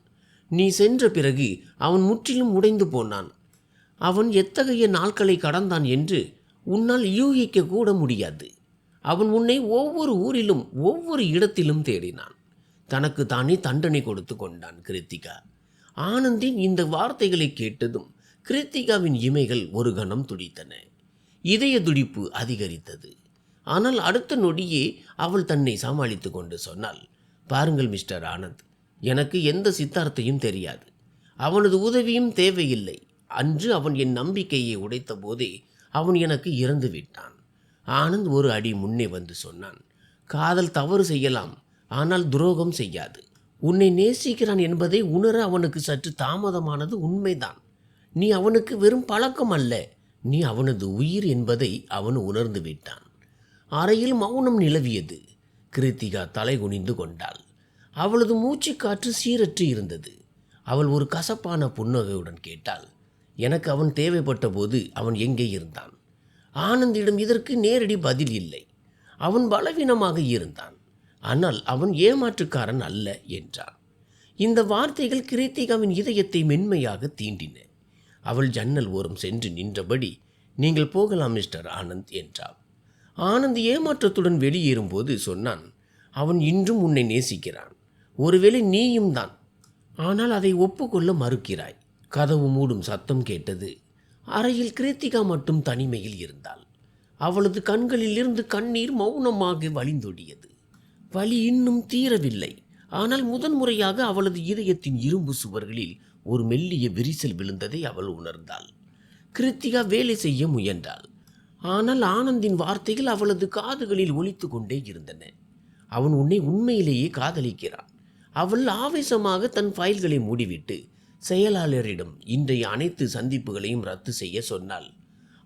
நீ சென்ற பிறகு அவன் முற்றிலும் உடைந்து போனான். அவன் எத்தகைய நாட்களை கடந்தான் என்று உன்னால் யூகிக்க கூட முடியாது. அவன் உன்னை ஒவ்வொரு ஊரிலும் ஒவ்வொரு இடத்திலும் தேடினான். தனக்கு தானே தண்டனை கொடுத்து கொண்டான். கிருத்திகா. ஆனந்தின் இந்த வார்த்தைகளை கேட்டதும் கிருத்திகாவின் இமைகள் ஒரு கணம் துடித்தன. இதய துடிப்பு அதிகரித்தது. ஆனால் அடுத்த நொடியே அவள் தன்னை சமாளித்து கொண்டு சொன்னாள், பாருங்கள் மிஸ்டர் ஆனந்த், எனக்கு எந்த சித்தார்த்தையும் தெரியாது. அவனது உதவியும் தேவையில்லை. அன்று அவன் என் நம்பிக்கையை உடைத்த போதே அவன் எனக்கு இறந்து விட்டான். ஆனந்த் ஒரு அடி முன்னே வந்து சொன்னான், காதல் தவறு செய்யலாம், ஆனால் துரோகம் செய்யாது. உன்னை நேசிக்கிறான் என்பதை உணர அவனுக்கு சற்று தாமதமானது உண்மைதான். நீ அவனுக்கு வெறும் பழக்கம் அல்ல, நீ அவனது உயிர் என்பதை அவன் உணர்ந்து விட்டான். அறையில் மௌனம் நிலவியது. கிருத்திகா தலை குனிந்து கொண்டாள். அவளது மூச்சு காற்று சீரற்று இருந்தது. அவள் ஒரு கசப்பான புன்னகையுடன் கேட்டாள், எனக்கு அவன் தேவைப்பட்ட போது அவன் எங்கே இருந்தான்? ஆனந்திடம் இதற்கு நேரடி பதில் இல்லை. அவன் பலவீனமாக இருந்தான், ஆனால் அவன் ஏமாற்றுக்காரன் அல்ல என்றான். இந்த வார்த்தைகள் கிருத்திகாவின் இதயத்தை மென்மையாக தீண்டின. அவள் ஜன்னல் ஓரம் சென்று நின்றபடி, நீங்கள் போகலாம் மிஸ்டர் ஆனந்த் என்றாள். ஆனந்த் ஏமாற்றத்துடன் வெளியேறும்போது சொன்னான், அவன் இன்றும் உன்னை நேசிக்கிறான். ஒருவேளை நீயும் தான். ஆனால் அதை ஒப்புக்கொள்ள மறுக்கிறாய். கதவு மூடும் சத்தம் கேட்டது. அறையில் கிருத்திகா மட்டும் தனிமையில் இருந்தாள். அவளது கண்களில் இருந்து கண்ணீர் மௌனமாக வழிந்தொடியது. வலி இன்னும் தீரவில்லை. ஆனால் முதன்முறையாக அவளது இதயத்தின் இரும்பு சுவர்களில் ஒரு மெல்லிய விரிசல் விழுந்ததை அவள் உணர்ந்தாள். கிருத்திகா வேலை செய்ய முயன்றாள். ஆனால் ஆனந்தின் வார்த்தைகள் அவளது காதுகளில் ஒலித்து கொண்டே இருந்தன. அவன் உன்னை உண்மையிலேயே காதலிக்கிறான். அவள் ஆவேசமாக தன் ஃபைல்களை மூடிவிட்டு செயலாளரிடம் இன்றைய அனைத்து சந்திப்புகளையும் ரத்து செய்ய சொன்னாள்.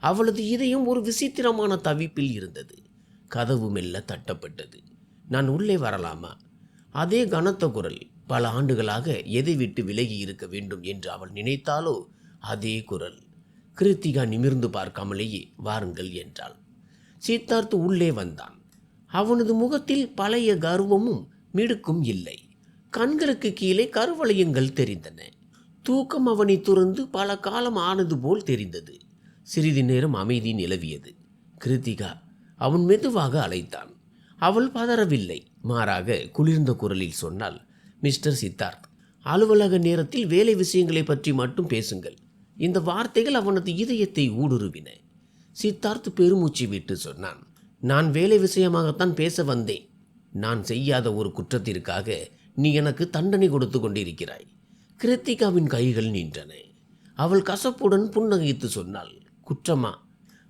அவளது இதயம் ஒரு விசித்திரமான தவிப்பில் இருந்தது. கதவு மெல்ல தட்டப்பட்டது. நான் உள்ளே வரலாமா? அதே கனத்த குரல். பல ஆண்டுகளாக எதை விட்டு விலகி இருக்க வேண்டும் என்று அவள் நினைத்தாலோ அதே குரல். கிருத்திகா நிமிர்ந்து பார்க்காமலேயே வாருங்கள் என்றாள். சித்தார்த் உள்ளே வந்தான். அவனது முகத்தில் பழைய கர்வமும் மிடுக்கும் இல்லை. கண்களுக்கு கீழே கருவளையங்கள் தெரிந்தன. தூக்கம் அவனை துறந்து பல காலம் ஆனது போல் தெரிந்தது. சிறிது நேரம் அமைதி நிலவியது. கிருத்திகா, அவன் மெதுவாக அழைத்தான். அவள் பதறவில்லை. மாறாக குளிர்ந்த குரலில் சொன்னாள், மிஸ்டர் சித்தார்த், அலுவலக நேரத்தில் வேலை விஷயங்களை பற்றி மட்டும் பேசுங்கள். இந்த வார்த்தைகள் அவனது இதயத்தை ஊடுருவின. சித்தார்த் பெருமூச்சு விட்டு சொன்னான், நான் வேலை விஷயமாகத்தான் பேச வந்தேன். நான் செய்யாத ஒரு குற்றத்திற்காக நீ எனக்கு தண்டனை கொடுத்து கொண்டிருக்கிறாய். கிருத்திகாவின் கைகள் நின்றன. அவள் கசப்புடன் புன்னகைத்து சொன்னாள், குற்றமா?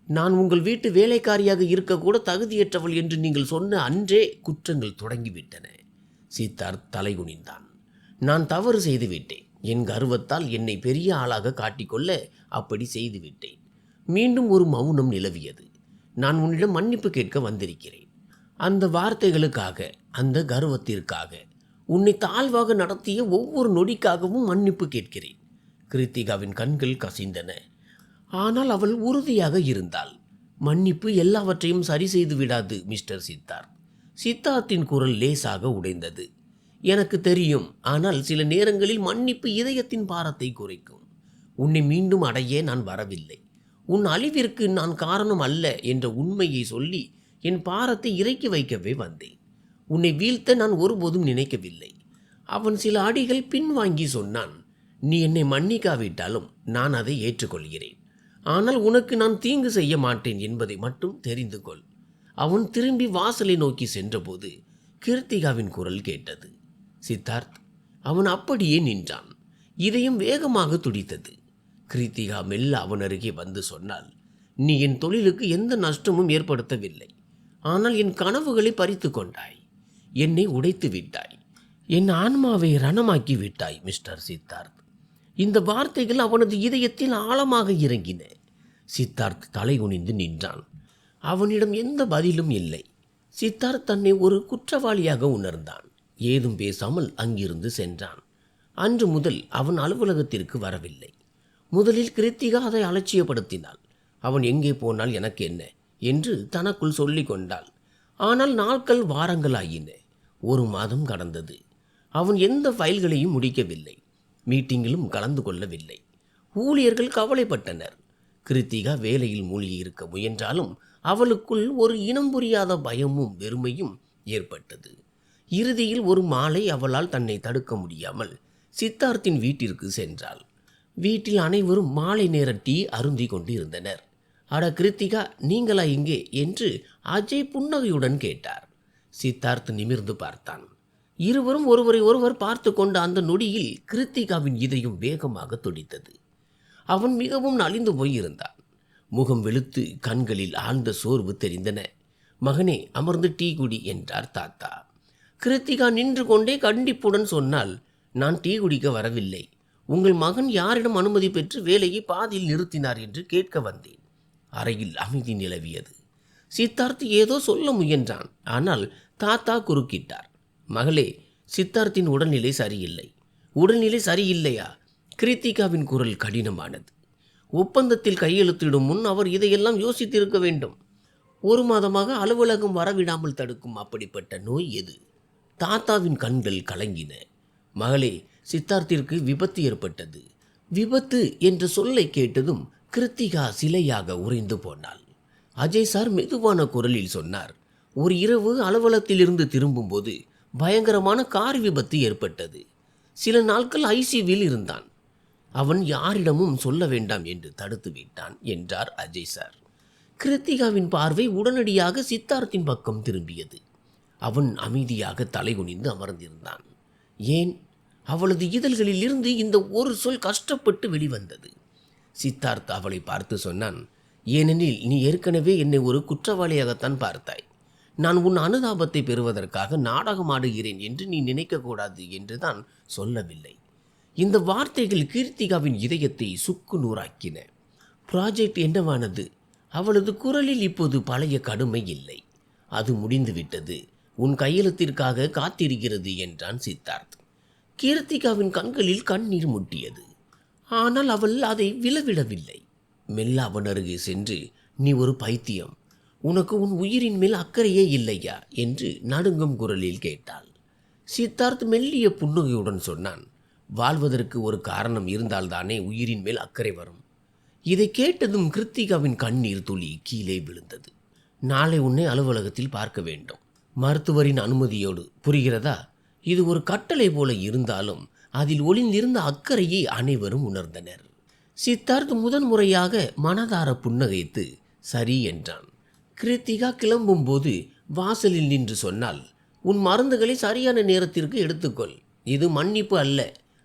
நான் உங்கள் வீட்டு வேலைக்காரியாக இருக்கக்கூட தகுதியற்றவள் என்று நீங்கள் சொன்ன அன்றே குற்றங்கள் தொடங்கிவிட்டன. சித்தார்த் தலை குனிந்தான். நான் தவறு செய்துவிட்டேன். என் கர்வத்தால் என்னை பெரிய ஆளாக காட்டிக்கொள்ள அப்படி செய்துவிட்டேன். மீண்டும் ஒரு மௌனம் நிலவியது. நான் உன்னிடம் மன்னிப்பு கேட்க வந்திருக்கிறேன். அந்த வார்த்தைகளுக்காக, அந்த கர்வத்திற்காக, உன்னை தாழ்வாக நடத்திய ஒவ்வொரு நொடிக்காகவும் மன்னிப்பு கேட்கிறேன். கிருத்திகாவின் கண்கள் கசிந்தன. ஆனால் அவள் உறுதியாக இருந்தாள். மன்னிப்பு எல்லாவற்றையும் சரி செய்து விடாது மிஸ்டர் சித்தார்த். சித்தார்த்தின் குரல் லேசாக உடைந்தது. எனக்கு தெரியும், ஆனால் சில நேரங்களில் மன்னிப்பு இதயத்தின் பாரத்தை குறைக்கும். உன்னை மீண்டும் அடைய நான் வரவில்லை. உன் அழிவிற்கு நான் காரணம் அல்ல என்ற உண்மையை சொல்லி என் பாரத்தை இறக்கி வைக்கவே வந்தேன். உன்னை வீழ்த்த நான் ஒருபோதும் நினைக்கவில்லை. அவன் சில அடிகள் பின்வாங்கி சொன்னான், நீ என்னை மன்னிக்காவிட்டாலும் நான் அதை ஏற்றுக்கொள்கிறேன். ஆனால் உனக்கு நான் தீங்கு செய்ய மாட்டேன் என்பதை மட்டும் தெரிந்து கொள். அவன் திரும்பி வாசலை நோக்கி சென்றபோது கிருத்திகாவின் குரல் கேட்டது. சித்தார்த். அவன் அப்படியே நின்றான். இதயம் வேகமாக துடித்தது. கிருத்திகா மெல்ல அவன் அருகே வந்து சொன்னாள், நீ என் தொழிலுக்கு எந்த நஷ்டமும் ஏற்படுத்தவில்லை. ஆனால் என் கனவுகளை பறித்து கொண்டாய். என்னை உடைத்து விட்டாய். என் ஆன்மாவை ரணமாக்கி விட்டாய் மிஸ்டர் சித்தார்த். இந்த வார்த்தைகள் அவனது இதயத்தில் ஆழமாக இறங்கின. சித்தார்த் தலை குனிந்து நின்றான். அவனிடம் எந்த பதிலும் இல்லை. சித்தார்த் தன்னை ஒரு குற்றவாளியாக உணர்ந்தான். ஏதும் பேசாமல் அங்கிருந்து சென்றான். அன்று முதல் அவன் அலுவலகத்திற்கு வரவில்லை. முதலில் கிருத்திகா அதை அலட்சியப்படுத்தினாள். அவன் எங்கே போனால் எனக்கு என்ன என்று தனக்குள் சொல்லி கொண்டாள். ஆனால் நாட்கள் வாரங்களாயின. 1 மாதம் கடந்தது. அவன் எந்த ஃபைல்களையும் முடிக்கவில்லை. மீட்டிங்கிலும் கலந்து கொள்ளவில்லை. ஊழியர்கள் கவலைப்பட்டனர். கிருத்திகா வேலையில் மூழ்கி இருக்க முயன்றாலும் அவளுக்குள் ஒரு இனம் புரியாத பயமும் வெறுமையும் ஏற்பட்டது. இறுதியில் ஒரு மாலை அவளால் தன்னை தடுக்க முடியாமல் சித்தார்த்தின் வீட்டிற்கு சென்றாள். வீட்டில் அனைவரும் மாலை நேர டீ அருந்தி கொண்டிருந்தனர். அட கிருத்திகா, நீங்களா இங்கே என்று அஜய் புன்னகையுடன் கேட்டார். சித்தார்த் நிமிர்ந்து பார்த்தான். இருவரும் ஒருவரை ஒருவர் பார்த்து கொண்ட அந்த நொடியில் கிருத்திகாவின் இதயம் வேகமாக துடித்தது. அவன் மிகவும் நலிந்து போயிருந்தான். முகம் வெளுத்து கண்களில் ஆழ்ந்த சோர்வு தெரிந்தன. மகனே, அமர்ந்து டீ குடி என்றார் தாத்தா. கிருத்திகா நின்று கொண்டே கண்டிப்புடன் சொன்னால், நான் டீ குடிக்க வரவில்லை. உங்கள் மகன் யாரிடம் அனுமதி பெற்று வேலையை பாதியில் நிறுத்தினார் என்று கேட்க வந்தேன். அறையில் அமைதி நிலவியது. சித்தார்த் ஏதோ சொல்ல முயன்றான். ஆனால் தாத்தா குறுக்கிட்டார். மகளே, சித்தார்த்தின் உடல்நிலை சரியில்லை. உடல்நிலை சரியில்லையா? கிருத்திகாவின் குரல் கடினமானது. ஒப்பந்தத்தில் கையெழுத்திடும் முன் அவர் இதையெல்லாம் யோசித்திருக்க வேண்டும். 1 மாதமாக அலுவலகம் வரவிடாமல் தடுக்கும் அப்படிப்பட்ட நோய் எது? தாத்தாவின் கண்கள் கலங்கின. மகளே, சித்தார்த்திற்கு விபத்து ஏற்பட்டது. விபத்து என்ற சொல்லை கேட்டதும் கிருத்திகா சிலையாக உறைந்து போனாள். அஜய் சார் மெதுவான குரலில் சொன்னார். ஒரு இரவு அலுவலகத்திலிருந்து திரும்பும்போது பயங்கரமான கார் விபத்து ஏற்பட்டது. சில நாட்கள் ஐசியூவில் இருந்தான். அவன் யாரிடமும் சொல்ல வேண்டாம் என்று தடுத்து விட்டான் என்றார் அஜய் சார். கிருத்திகாவின் பார்வை உடனடியாக சித்தார்த்தின் பக்கம் திரும்பியது. அவன் அமைதியாக தலைகுனிந்து அமர்ந்திருந்தான். ஏன்? அவளது இதழ்களில் இருந்து இந்த ஒரு சொல் கஷ்டப்பட்டு வெளிவந்தது. சித்தார்த் அவளை பார்த்து சொன்னான். ஏனெனில் நீ ஏற்கனவே என்னை ஒரு குற்றவாளியாகத்தான் பார்த்தாய். நான் உன் அனுதாபத்தை பெறுவதற்காக நாடகம் ஆடுகிறேன் என்று நீ நினைக்கக்கூடாது என்றுதான் சொல்லவில்லை. இந்த வார்த்தைகள் கீர்த்திகாவின் இதயத்தை சுக்கு நூறாக்கின. ப்ராஜெக்ட் என்னவானது? அவளது குரலில் இப்போது பழைய கடுமை இல்லை. அது முடிந்துவிட்டது. உன் கையெழுத்திற்காக காத்திருக்கிறது என்றான் சித்தார்த். கீர்த்திகாவின் கண்களில் கண்ணீர் முட்டியது. ஆனால் அவள் அதை விலவிடவில்லை. மெல்ல அவன் அருகே சென்று, நீ ஒரு பைத்தியம். உனக்கு உன் உயிரின் மேல் அக்கறையே இல்லையா என்று நடுங்கும் குரலில் கேட்டாள். சித்தார்த் மெல்லிய புன்னகையுடன் சொன்னான். வாழ்வதற்கு ஒரு காரணம் இருந்தால்தானே உயிரின் மேல் அக்கறை வரும். இதை கேட்டதும் கிருத்திகாவின் கண்ணீர் துளி கீழே விழுந்தது. நாளை உன்னை அலுவலகத்தில் பார்க்க வேண்டும், மருத்துவரின் அனுமதியோடு. புரிகிறதா? இது ஒரு கட்டளை போல இருந்தாலும் அதில் ஒளிந்திருந்த அக்கறையை அனைவரும் உணர்ந்தனர். சித்தார்த் முதன்முறையாக மனதார புன்னகைத்து சரி என்றான். கிருத்திகா கிளம்பும் போது வாசலில் நின்று சொன்னால், உன் மருந்துகளை சரியான நேரத்திற்கு எடுத்துக்கொள். இது மன்னிப்பு அல்ல,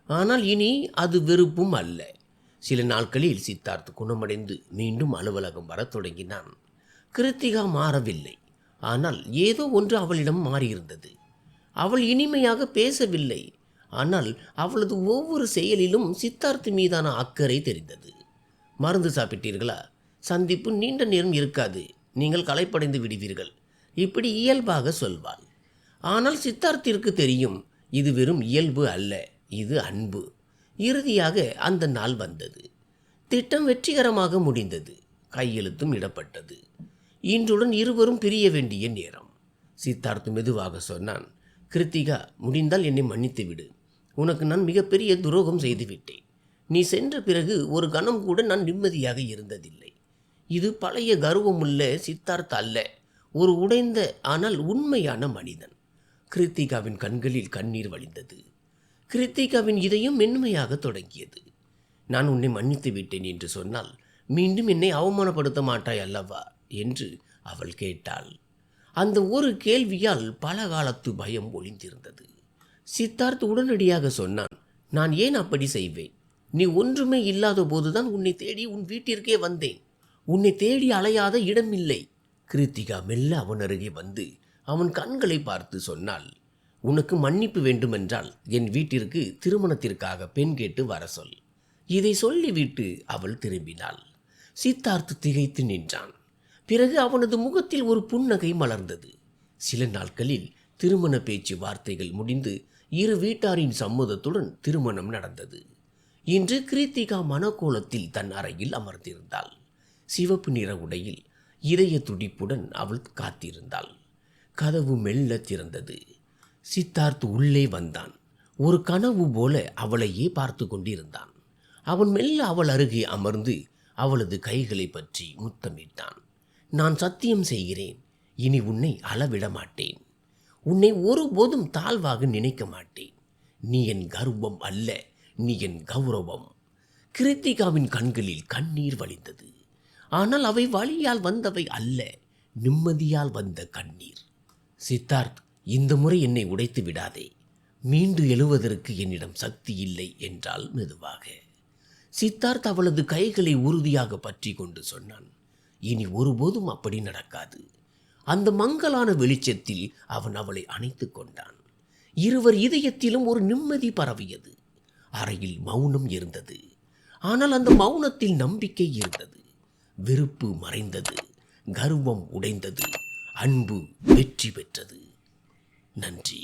ஆனால் இனி அது வெறுப்பும் அல்ல. சில நாட்களில் சித்தார்த் குணமடைந்து மீண்டும் அலுவலகம் வரத் தொடங்கினான். கிருத்திகா மாறவில்லை. ஆனால் ஏதோ ஒன்று அவளிடம் மாறியிருந்தது. அவள் இனிமையாக பேசவில்லை. ஆனால் அவளது ஒவ்வொரு செயலிலும் சித்தார்த் மீதான அக்கறை தெரிந்தது. மருந்து சாப்பிட்டீர்களா? சந்திப்பு நீண்ட நேரம் இருக்காது, நீங்கள் களைப்படைந்து விடுவீர்கள். இப்படி இயல்பாக சொல்வாள். ஆனால் சித்தார்த்திற்கு தெரியும், இது வெறும் இயல்பு அல்ல, இது அன்பு. இறுதியாக அந்த நாள் வந்தது. திட்டம் வெற்றிகரமாக முடிந்தது. கையெழுத்தும் இடப்பட்டது. இன்றுடன் இருவரும் பிரிய வேண்டிய நேரம். சித்தார்த் மெதுவாக சொன்னான். கிருத்திகா, முடிந்தால் என்னை மன்னித்து விடு. உனக்கு நான் மிகப்பெரிய துரோகம் செய்துவிட்டேன். நீ சென்ற பிறகு ஒரு கணம் கூட நான் நிம்மதியாக இருந்ததில்லை. இது பழைய கர்வமுள்ள சித்தார்த் அல்ல, ஒரு உடைந்த ஆனால் உண்மையான மனிதன். கிருத்திகாவின் கண்களில் கண்ணீர் வழிந்தது. கிருத்திகாவின் இதயம் மென்மையாக தொடங்கியது. நான் உன்னை மன்னித்து விட்டேன் என்று சொன்னால் மீண்டும் என்னை அவமானப்படுத்த மாட்டாய் அல்லவா என்று அவள் கேட்டாள். அந்த ஒரு கேள்வியால் பல காலத்து பயம் ஒளிந்திருந்தது. சித்தார்த் உடனடியாக சொன்னான். நான் ஏன் அப்படி செய்வேன்? நீ ஒன்றுமே இல்லாத போதுதான் உன்னை தேடி உன் வீட்டிற்கே வந்தேன். உன்னை தேடி அலையாத இடமில்லை. கிருத்திகா மெல்ல அவன் அருகே வந்து அவன் கண்களை பார்த்து சொன்னாள். உனக்கு மன்னிப்பு வேண்டுமென்றால் என் வீட்டிற்கு திருமணத்திற்காக பெண் கேட்டு வர சொல். இதை சொல்லிவிட்டு அவள் திரும்பினாள். சித்தார்த் திகைத்து நின்றான். பிறகு அவனது முகத்தில் ஒரு புன்னகை மலர்ந்தது. சில நாட்களில் திருமண பேச்சு வார்த்தைகள் முடிந்து இரு வீட்டாரின் சம்மதத்துடன் திருமணம் நடந்தது. இன்று கிருத்திகா மனக்கோலத்தில் தன் அறையில் அமர்ந்திருந்தாள். சிவப்பு நிற உடையில் இதய துடிப்புடன் அவள் காத்திருந்தாள். கதவு மெல்ல திறந்தது. சித்தார்த் உள்ளே வந்தான். ஒரு கனவு போல அவளையே பார்த்து கொண்டிருந்தான். அவன் மெல்ல அவள் அருகே அமர்ந்து அவளது கைகளை பற்றி முத்தமிட்டான். நான் சத்தியம் செய்கிறேன், இனி உன்னை அளவிட மாட்டேன். உன்னை ஒருபோதும் தாழ்வாக நினைக்க மாட்டேன். நீ என் கர்வம் அல்ல, நீ என் கௌரவம். கிருத்திகாவின் கண்களில் கண்ணீர் வழிந்தது. ஆனால் அவை வலியால் வந்தவை அல்ல, நிம்மதியால் வந்த கண்ணீர். சித்தார்த், இந்த முறை என்னை உடைத்து விடாதே. மீண்டு எழுவதற்கு என்னிடம் சக்தி இல்லை என்றால் மெதுவாக. சித்தார்த் அவளது கைகளை உறுதியாக பற்றி கொண்டு சொன்னான், இனி ஒருபோதும் அப்படி நடக்காது. அந்த மங்கலான வெளிச்சத்தில் அவன் அவளை அணைத்து கொண்டான். இருவர் இதயத்திலும் ஒரு நிம்மதி பரவியது. அறையில் மௌனம் இருந்தது. ஆனால் அந்த மௌனத்தில் நம்பிக்கை இருந்தது. வெறுப்பு மறைந்தது, கர்வம் உடைந்தது, அன்பு வெற்றி பெற்றது. நன்றி.